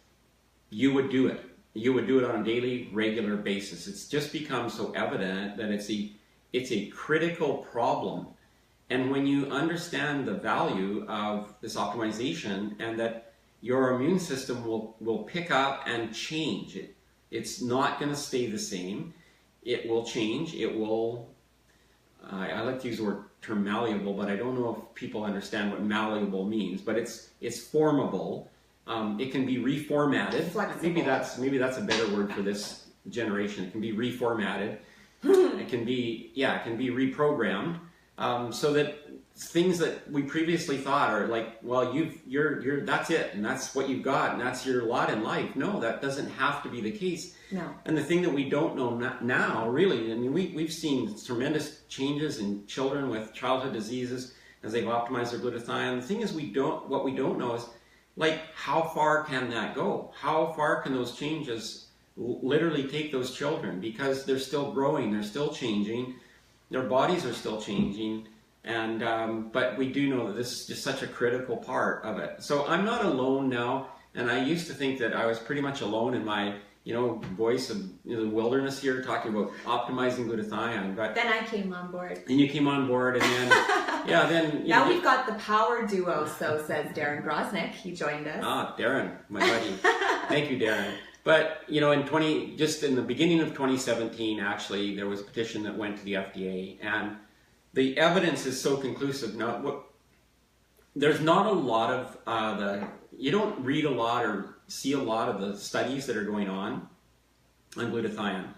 you would do it. You would do it on a daily, regular basis. It's just become so evident that it's a critical problem. And when you understand the value of this optimization, and that your immune system will pick up and change it, it's not going to stay the same. It will change. It will I like to use the term malleable, but I don't know if people understand what malleable means. But it's formable. It can be reformatted. Flexible. Maybe that's a better word for this generation. It can be reformatted. It can be reprogrammed, so that things that we previously thought are like, well, you're that's it, and that's what you've got, and that's your lot in life. No, that doesn't have to be the case. No. And the thing that we don't know now, really, I mean, we've seen tremendous changes in children with childhood diseases as they've optimized their glutathione. The thing is, what we don't know is, like, how far can that go? How far can those changes literally take those children? Because they're still growing, they're still changing, their bodies are still changing, and but we do know that this is just such a critical part of it. So I'm not alone now, and I used to think that I was pretty much alone in my voice of the wilderness here, talking about optimizing glutathione. But then I came on board. And you came on board, and then then now we've got the power duo. So says Darren Grosnick. He joined us. Ah, Darren, my buddy. Thank you, Darren. But just in the beginning of 2017, actually, there was a petition that went to the FDA, and the evidence is so conclusive. Now, there's not a lot of you don't read a lot or see a lot of the studies that are going on glutathione,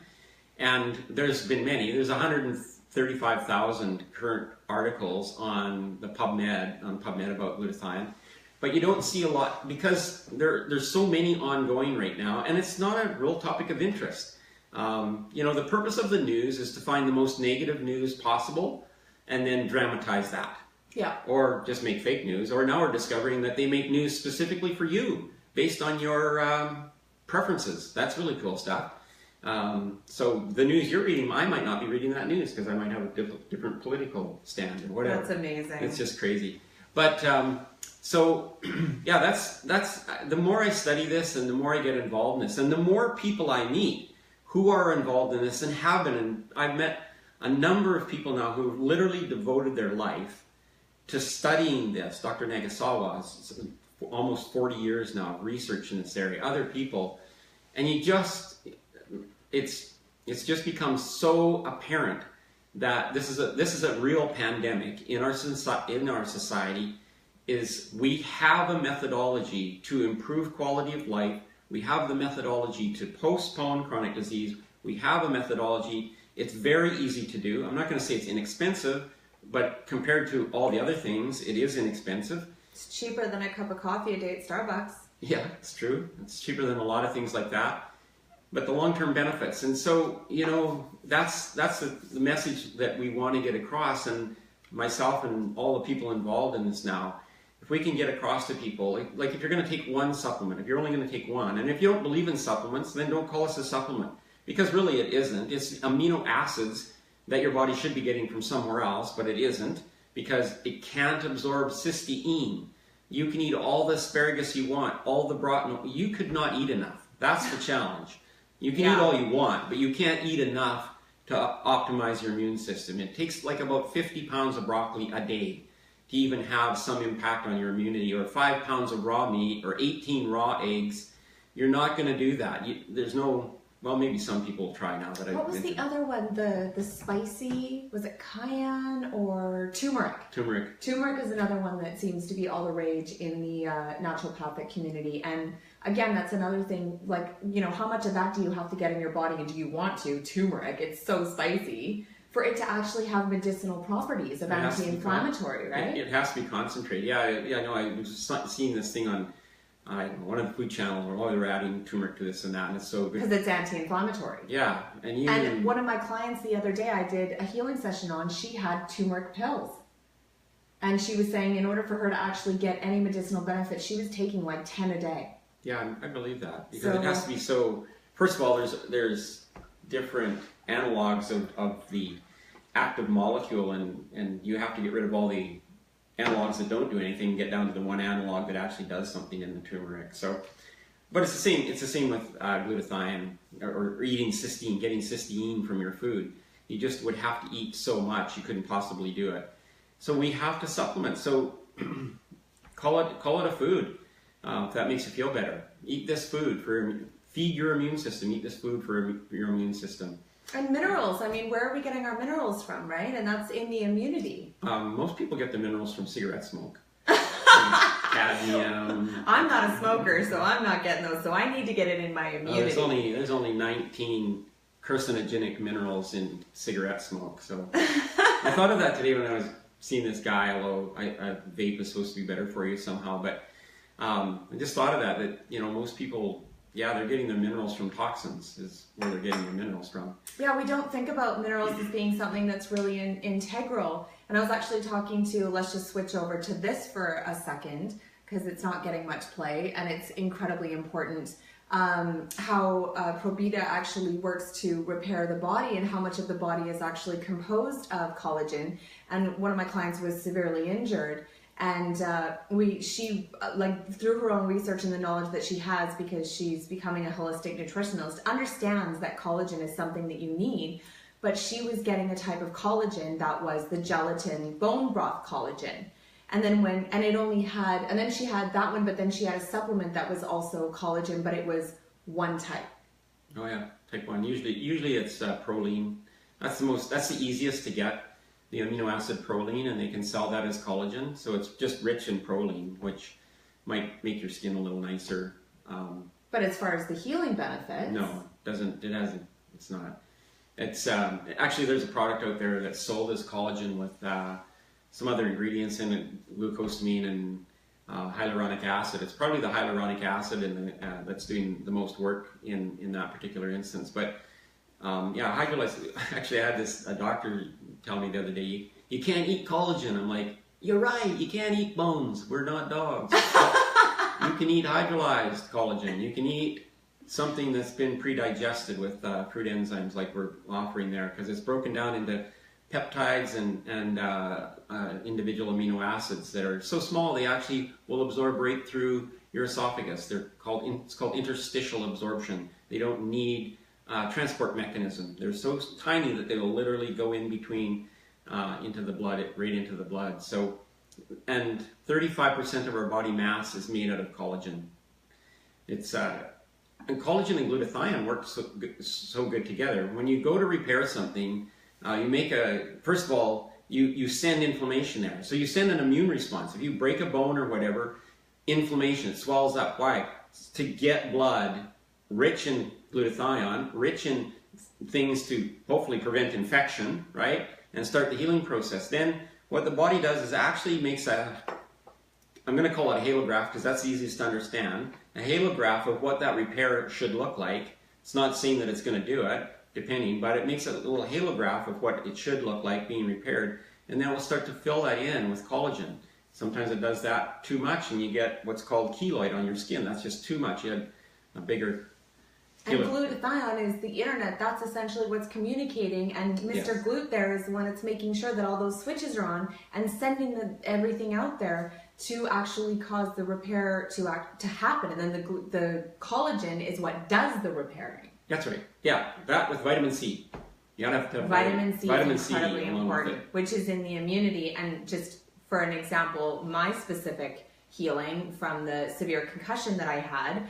and there's been many. There's 135,000 current articles on the PubMed about glutathione. But you don't see a lot because there's so many ongoing right now, and it's not a real topic of interest. The purpose of the news is to find the most negative news possible and then dramatize that. Yeah. Or just make fake news. Or now we're discovering that they make news specifically for you based on your preferences. That's really cool stuff. So the news you're reading, I might not be reading that news because I might have a different political stand or whatever. That's amazing. It's just crazy. But so yeah, that's the more I study this and the more I get involved in this and the more people I meet who are involved in this and have been, and I've met a number of people now who have literally devoted their life to studying this. Dr. Nagasawa's almost 40 years now of research in this area, other people, and it's just become so apparent that this is a real pandemic in our society. We have a methodology to improve quality of life. We have the methodology to postpone chronic disease. We have a methodology. It's very easy to do. I'm not going to say it's inexpensive, but compared to all the other things, it is inexpensive. It's cheaper than a cup of coffee a day at Starbucks. Yeah, it's true. It's cheaper than a lot of things like that. But the long-term benefits. And so, that's the message that we want to get across. And myself and all the people involved in this now, if we can get across to people, like if you're going to take one supplement, if you're only going to take one, and if you don't believe in supplements, then don't call us a supplement. Because really it isn't. It's amino acids that your body should be getting from somewhere else, but it isn't, because it can't absorb cysteine. You can eat all the asparagus you want, all the broccoli. You could not eat enough. That's the challenge. You can eat all you want, but you can't eat enough to optimize your immune system. It takes like about 50 pounds of broccoli a day to even have some impact on your immunity, or 5 pounds of raw meat, or 18 raw eggs. You're not going to do that. Well, maybe some people will try now. What was the other one? The spicy, was it cayenne or turmeric? Turmeric. Turmeric is another one that seems to be all the rage in the naturopathic community. And again, that's another thing, how much of that do you have to get in your body, and do you want to? Turmeric, it's so spicy, for it to actually have medicinal properties of anti-inflammatory, right? It has to be concentrated. Yeah, I know. I was just seeing this thing on one of the food channels where they were adding turmeric to this and that, and it's so good. Because it's anti-inflammatory. Yeah. And one of my clients the other day, I did a healing session on, she had turmeric pills. And she was saying in order for her to actually get any medicinal benefit, she was taking like 10 a day. Yeah, I believe that. Because it has to be so... First of all, there's different analogs of the active molecule, and you have to get rid of all the analogs that don't do anything and get down to the one analog that actually does something in the turmeric. So, but it's the same with glutathione or eating cysteine, getting cysteine from your food. You just would have to eat so much, you couldn't possibly do it. So we have to supplement. So call it a food if that makes you feel better. Eat this food feed your immune system. Eat this food for your immune system. And minerals, I mean, where are we getting our minerals from, right? And that's in the immunity. Most people get the minerals from cigarette smoke. Cadmium. I'm not a smoker, so I'm not getting those. So I need to get it in my immunity. There's only 19 carcinogenic minerals in cigarette smoke. So I thought of that today when I was seeing this guy, although I vape is supposed to be better for you somehow. But I just thought of that most people, they're getting their minerals from toxins is where they're getting their minerals from. Yeah, we don't think about minerals as being something that's really integral. And I was actually talking to, let's just switch over to this for a second, because it's not getting much play, and it's incredibly important, how ProBeta actually works to repair the body and how much of the body is actually composed of collagen. And one of my clients was severely injured. And she through her own research and the knowledge that she has, because she's becoming a holistic nutritionist, understands that collagen is something that you need. But she was getting a type of collagen that was the gelatin bone broth collagen. And then she had that one, but then she had a supplement that was also collagen, but it was one type. Oh yeah, type 1. Usually it's proline. That's the easiest to get. The amino acid proline, and they can sell that as collagen. So it's just rich in proline, which might make your skin a little nicer. But as far as the healing benefits, no, it doesn't. It hasn't. It's not. It's actually, there's a product out there that's sold as collagen with some other ingredients in it, glucosamine and hyaluronic acid. It's probably the hyaluronic acid that's doing the most work in that particular instance. But hydrolyzed. Actually, I had a doctor tell me the other day, you can't eat collagen. I'm like, you're right, you can't eat bones. We're not dogs. You can eat hydrolyzed collagen. You can eat something that's been pre-digested with fruit enzymes like we're offering there, because it's broken down into peptides and individual amino acids that are so small they actually will absorb right through your esophagus. It's called interstitial absorption. They don't need transport mechanism. They're so tiny that they will literally go in between into the blood, right into the blood. So, and 35% of our body mass is made out of collagen. It's and collagen and glutathione work so good together. When you go to repair something, first of all, you send inflammation there. So you send an immune response. If you break a bone or whatever, inflammation, it swells up. Why? To get blood rich in glutathione, rich in things to hopefully prevent infection, right? And start the healing process. Then what the body does is actually makes I'm going to call it a halograph because that's the easiest to understand. A halograph of what that repair should look like. It's not saying that it's going to do it, depending, but it makes a little halograph of what it should look like being repaired. And then we'll start to fill that in with collagen. Sometimes it does that too much and you get what's called keloid on your skin. That's just too much. You had a bigger... And glutathione is the internet. That's essentially what's communicating. And Mr. Glut there is the one that's making sure that all those switches are on and sending everything out there to actually cause the repair to happen. And then the collagen is what does the repairing. That's right. Yeah, that with vitamin C. You gotta have to have vitamin C is incredibly along important, which is in the immunity. And just for an example, my specific healing from the severe concussion that I had,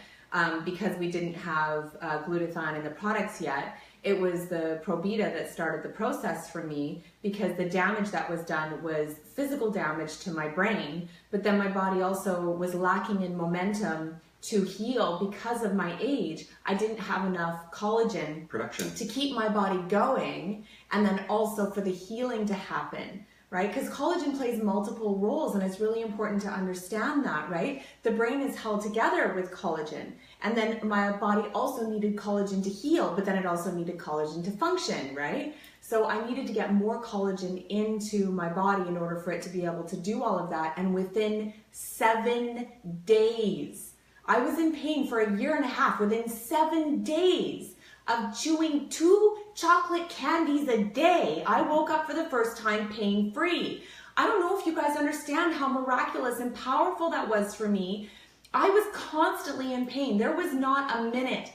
because we didn't have glutathione in the products yet, it was the ProBeta that started the process for me, because the damage that was done was physical damage to my brain, but then my body also was lacking in momentum to heal because of my age. I didn't have enough collagen production to keep my body going, and then also for the healing to happen. Right? Because collagen plays multiple roles, and it's really important to understand that, right? The brain is held together with collagen, and then my body also needed collagen to heal, but then it also needed collagen to function, right? So I needed to get more collagen into my body in order for it to be able to do all of that, and within 7 days, I was in pain for 1.5 years. Within 7 days of chewing 2 chocolate candies a day, I woke up for the first time pain-free. I don't know if you guys understand how miraculous and powerful that was for me. I was constantly in pain. There was not a minute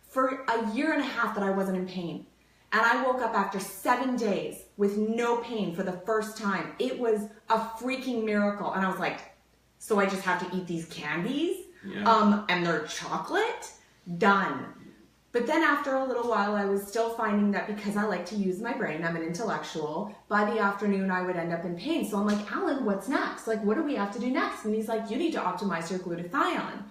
for 1.5 years that I wasn't in pain. And I woke up after 7 days with no pain for the first time. It was a freaking miracle. And I was like, so I just have to eat these candies? Yeah. And they're chocolate? Done. But then after a little while, I was still finding that because I like to use my brain, I'm an intellectual, by the afternoon I would end up in pain. So I'm like, Alan, what's next? Like, what do we have to do next? And he's like, you need to optimize your glutathione.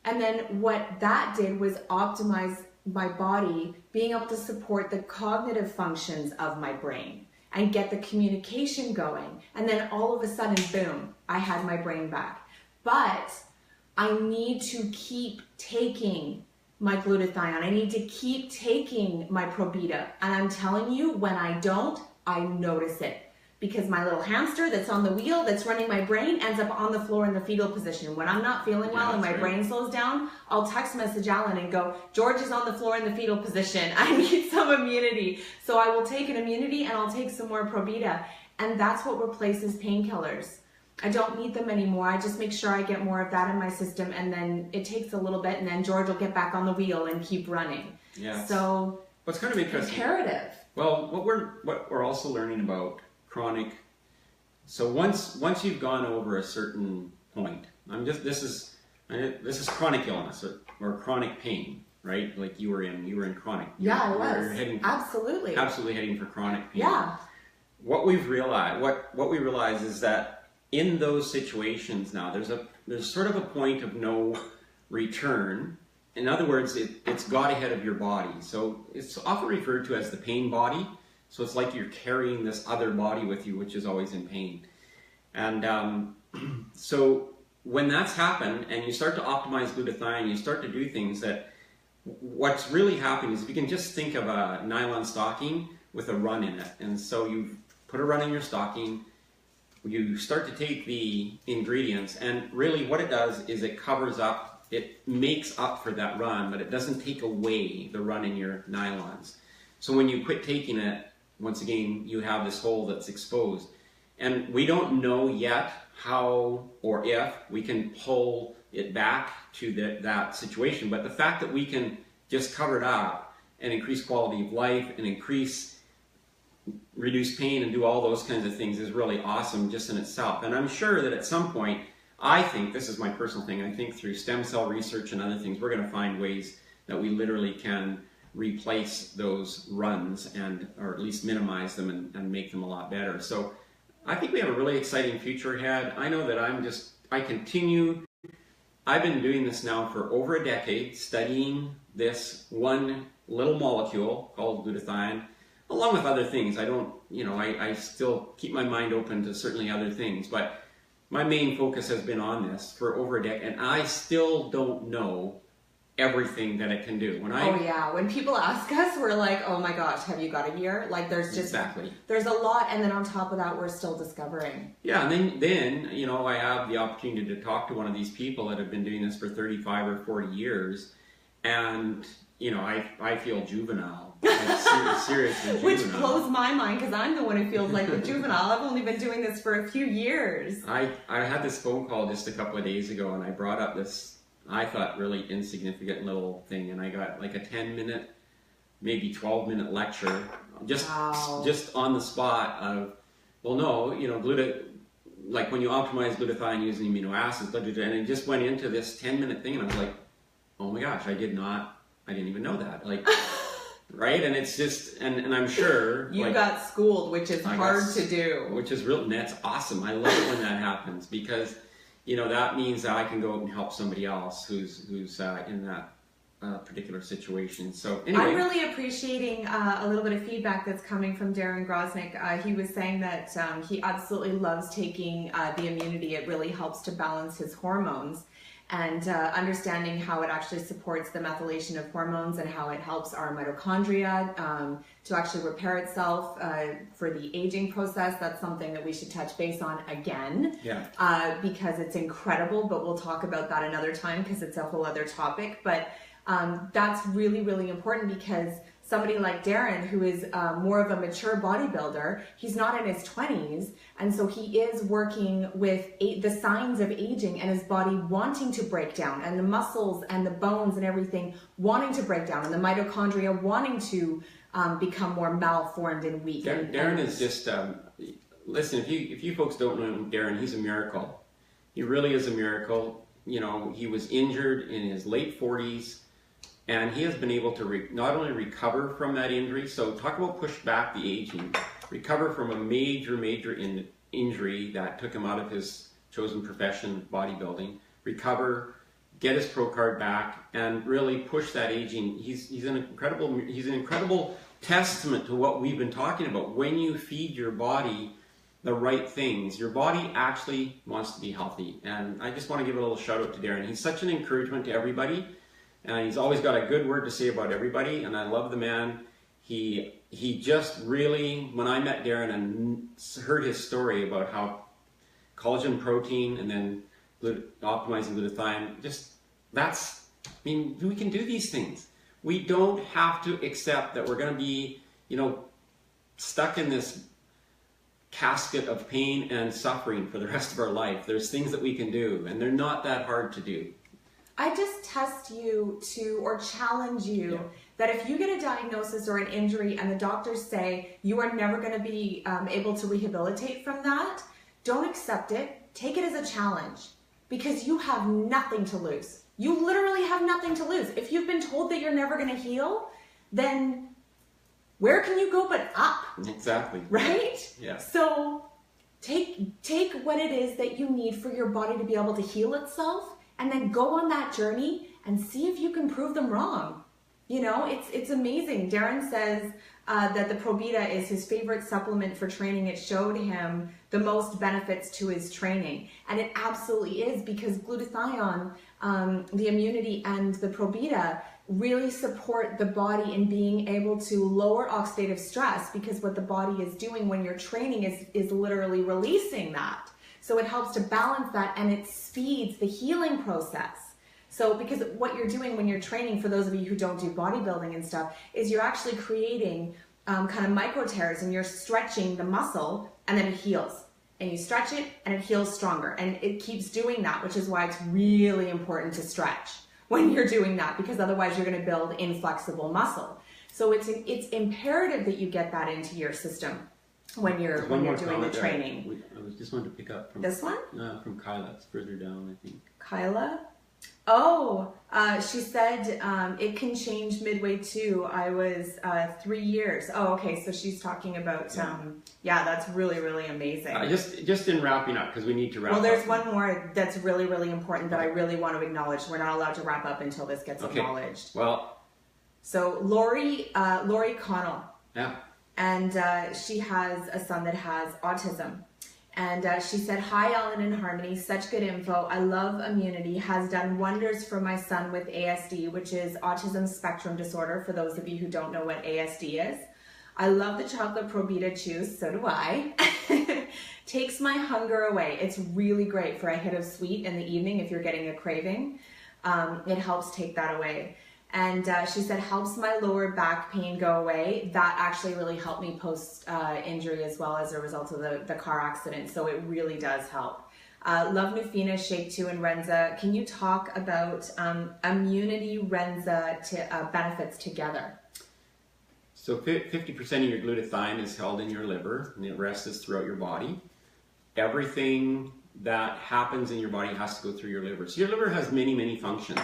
And then what that did was optimize my body being able to support the cognitive functions of my brain and get the communication going. And then all of a sudden, boom, I had my brain back. But I need to keep taking my glutathione. I need to keep taking my Probeta. And I'm telling you, when I don't, I notice it. Because my little hamster that's on the wheel, that's running my brain, ends up on the floor in the fetal position. When I'm not feeling well and my brain slows down, I'll text message Alan and go, George is on the floor in the fetal position. I need some immunity. So I will take an immunity and I'll take some more Probeta. And that's what replaces painkillers. I don't need them anymore. I just make sure I get more of that in my system, and then it takes a little bit, and then George will get back on the wheel and keep running. Yeah. So what's kind of interesting. Imperative. Well, what we're also learning about chronic. So once you've gone over a certain point, this is chronic illness or chronic pain, right? Like you were in chronic. Yeah, I was. You're heading absolutely heading for chronic pain. Yeah. What we realize is that in those situations now, there's sort of a point of no return. In other words, it's got ahead of your body. So it's often referred to as the pain body. So it's like you're carrying this other body with you, which is always in pain. And so when that's happened and you start to optimize glutathione, you start to do things that what's really happening is if you can just think of a nylon stocking with a run in it. And so you put a run in your stocking, you start to take the ingredients, and really what it does is it covers up, it makes up for that run, but it doesn't take away the run in your nylons. So when you quit taking it, once again, you have this hole that's exposed. And we don't know yet how or if we can pull it back to that situation, but the fact that we can just cover it up and increase quality of life and reduce pain and do all those kinds of things is really awesome just in itself. And I'm sure that at some point, I think, this is my personal thing, I think through stem cell research and other things, we're going to find ways that we literally can replace those runs or at least minimize them and make them a lot better. So I think we have a really exciting future ahead. I know that I've been doing this now for over a decade, studying this one little molecule called glutathione, along with other things. I still keep my mind open to certainly other things, but my main focus has been on this for over a decade, and I still don't know everything that it can do. When people ask us, we're like, oh my gosh, have you got a year? Like there's a lot, and then on top of that, we're still discovering. Yeah, and then I have the opportunity to talk to one of these people that have been doing this for 35 or 40 years, and I feel juvenile. Like, seriously juvenile. Which blows my mind because I'm the one who feels like a juvenile. I've only been doing this for a few years. I had this phone call just a couple of days ago, and I brought up this, I thought, really insignificant little thing, and I got like a 10-minute, maybe 12-minute lecture just on the spot of, well, no, like when you optimize glutathione using amino-acids, and it just went into this 10-minute thing, and I was like, oh my gosh, I didn't even know that. Like, right? And it's just, and I'm sure you got schooled, which is hard to do. Which is real, and that's awesome. I love it when that happens because, that means that I can go out and help somebody else who's in that particular situation. So anyway. I'm really appreciating a little bit of feedback that's coming from Darren Grosnick. He was saying that he absolutely loves taking the immunity. It really helps to balance his hormones. And understanding how it actually supports the methylation of hormones and how it helps our mitochondria to actually repair itself for the aging process. That's something that we should touch base on again because it's incredible, but we'll talk about that another time because it's a whole other topic. But that's really, really important because somebody like Darren, who is more of a mature bodybuilder, he's not in his 20s, and so he is working with the signs of aging and his body wanting to break down, and the muscles and the bones and everything wanting to break down, and the mitochondria wanting to become more malformed and weak. Darren is just, listen, if you folks don't know Darren, he's a miracle. He really is a miracle. He was injured in his late 40s, And he has been able to not only recover from that injury, so talk about push back the aging, recover from a major injury that took him out of his chosen profession, bodybuilding, recover, get his pro card back, and really push that aging. He's an incredible testament to what we've been talking about. When you feed your body the right things, your body actually wants to be healthy. And I just want to give a little shout out to Darren. He's such an encouragement to everybody, and he's always got a good word to say about everybody, and I love the man. He just really, when I met Darren and heard his story about how collagen protein and then optimizing glutathione, we can do these things. We don't have to accept that we're going to be, stuck in this casket of pain and suffering for the rest of our life. There's things that we can do, and they're not that hard to do. I just test you or challenge you that if you get a diagnosis or an injury and the doctors say you are never going to be able to rehabilitate from that, don't accept it. Take it as a challenge, because you have nothing to lose. You literally have nothing to lose. If you've been told that you're never going to heal, then where can you go but up? Exactly. Right? Yeah. So take what it is that you need for your body to be able to heal itself, and then go on that journey and see if you can prove them wrong. It's amazing. Darren says that the ProBeta is his favorite supplement for training. It showed him the most benefits to his training. And it absolutely is, because glutathione, the immunity, and the ProBeta really support the body in being able to lower oxidative stress, because what the body is doing when you're training is literally releasing that. So it helps to balance that, and it speeds the healing process. So because what you're doing when you're training, for those of you who don't do bodybuilding and stuff, is you're actually creating kind of micro tears, and you're stretching the muscle, and then it heals. And you stretch it and it heals stronger. And it keeps doing that, which is why it's really important to stretch when you're doing that, because otherwise you're going to build inflexible muscle. So it's imperative that you get that into your system when you're doing the training. I just wanted to pick up from this one? From Kyla. It's further down, I think. Kyla? Oh, she said it can change midway too. I was 3 years. Oh, okay. So she's talking about, that's really, really amazing. Just in wrapping up, because we need to wrap up. Well, there's one more that's really, really important that I really want to acknowledge. We're not allowed to wrap up until this gets acknowledged. Well. So Lori Connell. Yeah. And she has a son that has autism. And she said, "Hi, Ellen and Harmony, such good info. I love immunity, has done wonders for my son with ASD, which is autism spectrum disorder, for those of you who don't know what ASD is. I love the chocolate ProBeta juice, so do I. Takes my hunger away. It's really great for a hit of sweet in the evening if you're getting a craving. It helps take that away. And she said, helps my lower back pain go away. That actually really helped me post-injury as well, as a result of the car accident. So it really does help. Love Nufina, Shake 2, and Renza. Can you talk about immunity, Renza benefits together?" So 50% of your glutathione is held in your liver, and the rest is throughout your body. Everything that happens in your body has to go through your liver. So your liver has many, many functions.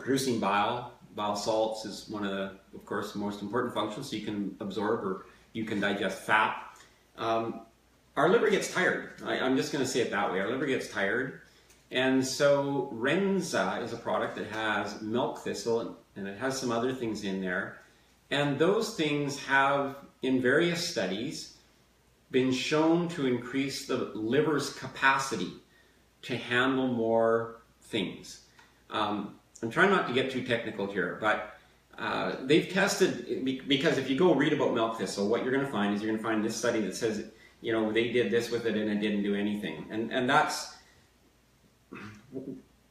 Producing bile salts is one of the, of course, most important functions, so you can absorb or you can digest fat. Our liver gets tired. I'm just going to say it that way. Our liver gets tired. And so Renza is a product that has milk thistle, and it has some other things in there. And those things have, in various studies, been shown to increase the liver's capacity to handle more things. I'm trying not to get too technical here, but they've tested, because if you go read about milk thistle, what you're going to find is you're going to find this study that says, they did this with it and it didn't do anything. And that's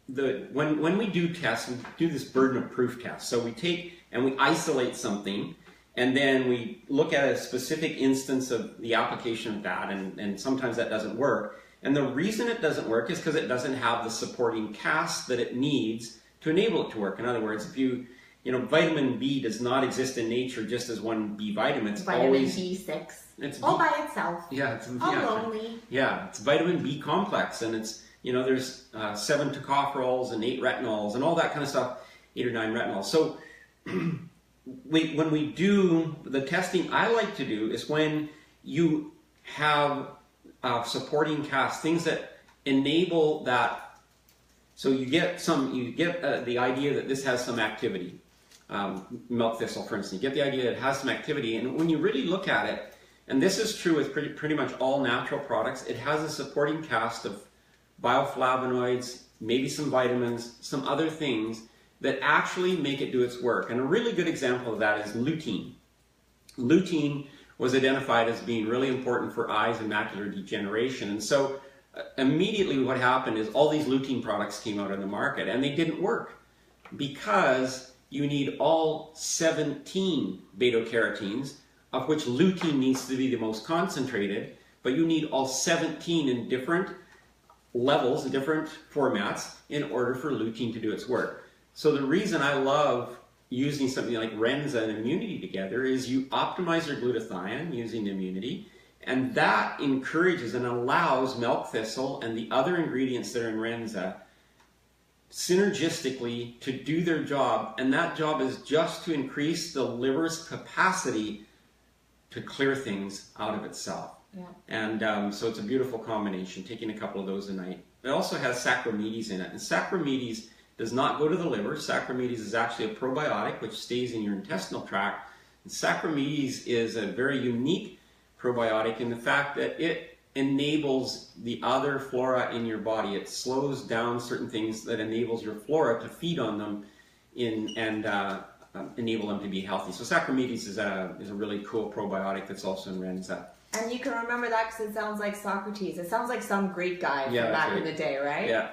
when we do tests, we do this burden of proof test. So we take and we isolate something, and then we look at a specific instance of the application of that, and sometimes that doesn't work. And the reason it doesn't work is because it doesn't have the supporting cast that it needs to enable it to work. In other words, if vitamin B does not exist in nature just as one B vitamin. It's vitamin always B6. It's all by itself. Yeah, lonely. Yeah, it's vitamin B complex, and it's there's 7 tocopherols and 8 retinols and all that kind of stuff 8 or 9 retinol. So when we do the testing I like to do is when you have supporting cast, things that enable that. So you get the idea that this has some activity. Milk thistle, for instance, you get the idea that it has some activity, and when you really look at it, and this is true with pretty much all natural products, it has a supporting cast of bioflavonoids, maybe some vitamins, some other things that actually make it do its work. And a really good example of that is lutein. Lutein was identified as being really important for eyes and macular degeneration. And so immediately what happened is all these lutein products came out on the market, and they didn't work because you need all 17 beta-carotenes, of which lutein needs to be the most concentrated, but you need all 17 in different levels, different formats, in order for lutein to do its work. So the reason I love using something like Renza and immunity together is you optimize your glutathione using immunity, and that encourages and allows milk thistle and the other ingredients that are in Renza synergistically to do their job, and that job is just to increase the liver's capacity to clear things out of itself. Yeah. And so it's a beautiful combination, taking a couple of those a night. It also has Saccharomyces in it, and Saccharomyces does not go to the liver. Saccharomyces is actually a probiotic which stays in your intestinal tract. And Saccharomyces is a very unique probiotic in the fact that it enables the other flora in your body. It slows down certain things that enables your flora to feed on them and enable them to be healthy. So Saccharomyces is a really cool probiotic that's also in Renza. And you can remember that because it sounds like Socrates. It sounds like some Greek guy from back in the day, right? Yeah.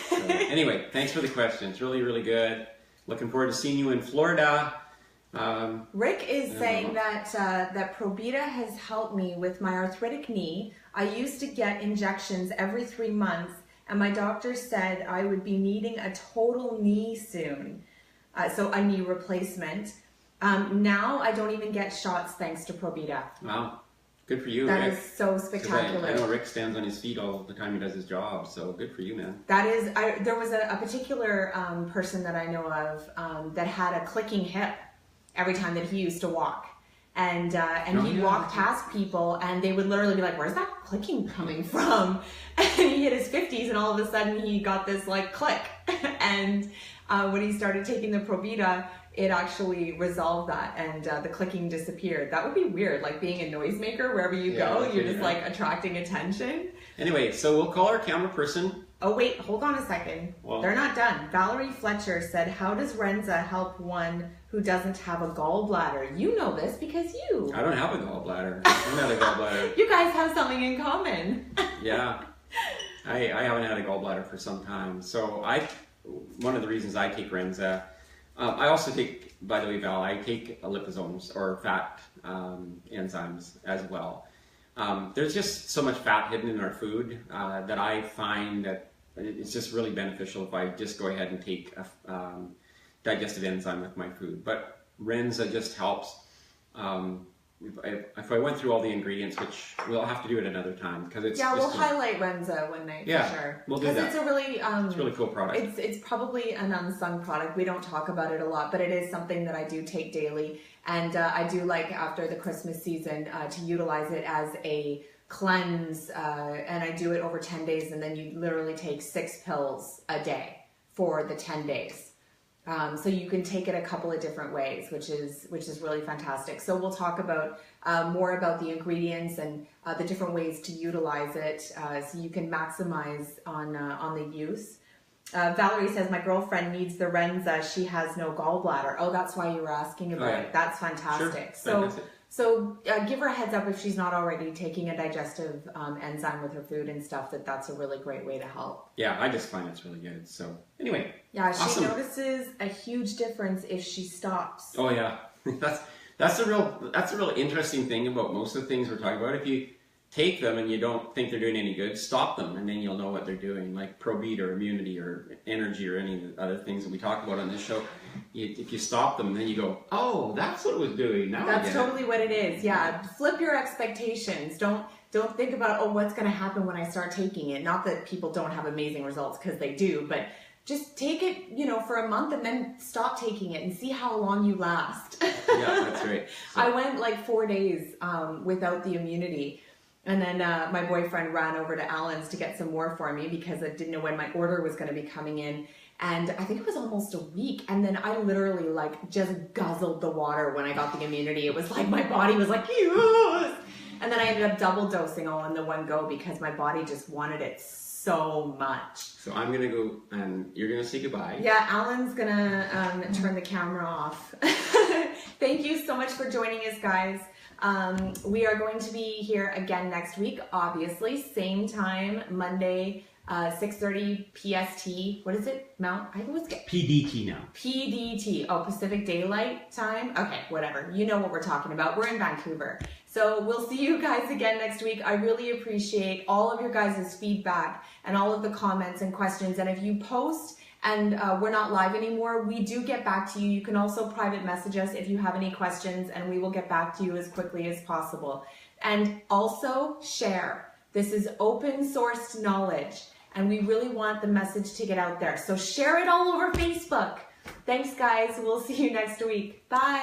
So, anyway, thanks for the question. It's really, really good. Looking forward to seeing you in Florida. Rick is saying that Probita has helped me with my arthritic knee. I used to get injections every 3 months, and my doctor said I would be needing a total knee soon, so a knee replacement. Now I don't even get shots thanks to Probita. Wow, good for you, That Rick. is so spectacular. I know Rick stands on his feet all the time he does his job, so good for you, man. That is, there was a particular person that I know of that had a clicking hip every time that he used to walk. And he'd walk past people and they would literally be like, where's that clicking coming from? And he hit his 50s and all of a sudden he got this like click. And when he started taking the Probita, it actually resolved that and the clicking disappeared. That would be weird, like being a noisemaker wherever you go, you're just like attracting attention. Anyway, so we'll call our camera person. Oh wait, hold on a second. Well, they're not done. Valerie Fletcher said, how does Renza help one who doesn't have a gallbladder? You know this because you. I don't have a gallbladder. I'm not a gallbladder. You guys have something in common. Yeah. I haven't had a gallbladder for some time. So one of the reasons I take Renza, I also take, by the way, Val, I take liposomes or fat enzymes as well. There's just so much fat hidden in our food that I find that it's just really beneficial if I just go ahead and take a digestive enzyme with my food. But Renza just helps. If I went through all the ingredients, which we'll have to do it another time because it's we'll highlight Renza one night for sure. We'll do that. Because it's a really it's a really cool product. It's probably an unsung product. We don't talk about it a lot, but it is something that I do take daily, and I do like after the Christmas season to utilize it as a cleanse, and I do it over 10 days, and then you literally take 6 pills a day for the 10 days. So you can take it a couple of different ways, which is really fantastic. So we'll talk about more about the ingredients and the different ways to utilize it, so you can maximize on the use. Valerie says, my girlfriend needs the Renza. She has no gallbladder. Oh, that's why you were asking about it. That's fantastic. Sure. So give her a heads up if she's not already taking a digestive enzyme with her food and stuff, that's a really great way to help. Yeah, I just find it's really good. So anyway. Yeah, awesome. She notices a huge difference if she stops. Oh yeah, that's a real interesting thing about most of the things we're talking about. If you take them and you don't think they're doing any good, stop them, and then you'll know what they're doing, like Probita or immunity or energy or any of the other things that we talk about on this show. If you stop them, then you go, oh, that's what it was doing. Now that's totally what it is. Yeah, flip your expectations. Don't think about, oh, what's going to happen when I start taking it. Not that people don't have amazing results, because they do, but just take it, you know, for a month and then stop taking it and see how long you last. Yeah, that's right. So, I went like 4 days without the immunity. And then my boyfriend ran over to Allen's to get some more for me because I didn't know when my order was going to be coming in. And I think it was almost a week. And then I literally like just guzzled the water when I got the immunity. It was like my body was like, yes! And then I ended up double dosing all in the one go because my body just wanted it so much. so I'm gonna go and you're gonna say goodbye. Yeah, Alan's gonna turn the camera off. Thank you so much for joining us, guys. We are going to be here again next week, obviously, same time, Monday, 6:30 PST. What is it? I always get PDT now. PDT. Oh, Pacific Daylight Time? Okay, whatever. You know what we're talking about. We're in Vancouver. So we'll see you guys again next week. I really appreciate all of your guys' feedback and all of the comments and questions. And if you post and we're not live anymore, we do get back to you. You can also private message us if you have any questions, and we will get back to you as quickly as possible. And also share. This is open sourced knowledge, and we really want the message to get out there. So share it all over Facebook. Thanks, guys. We'll see you next week. Bye.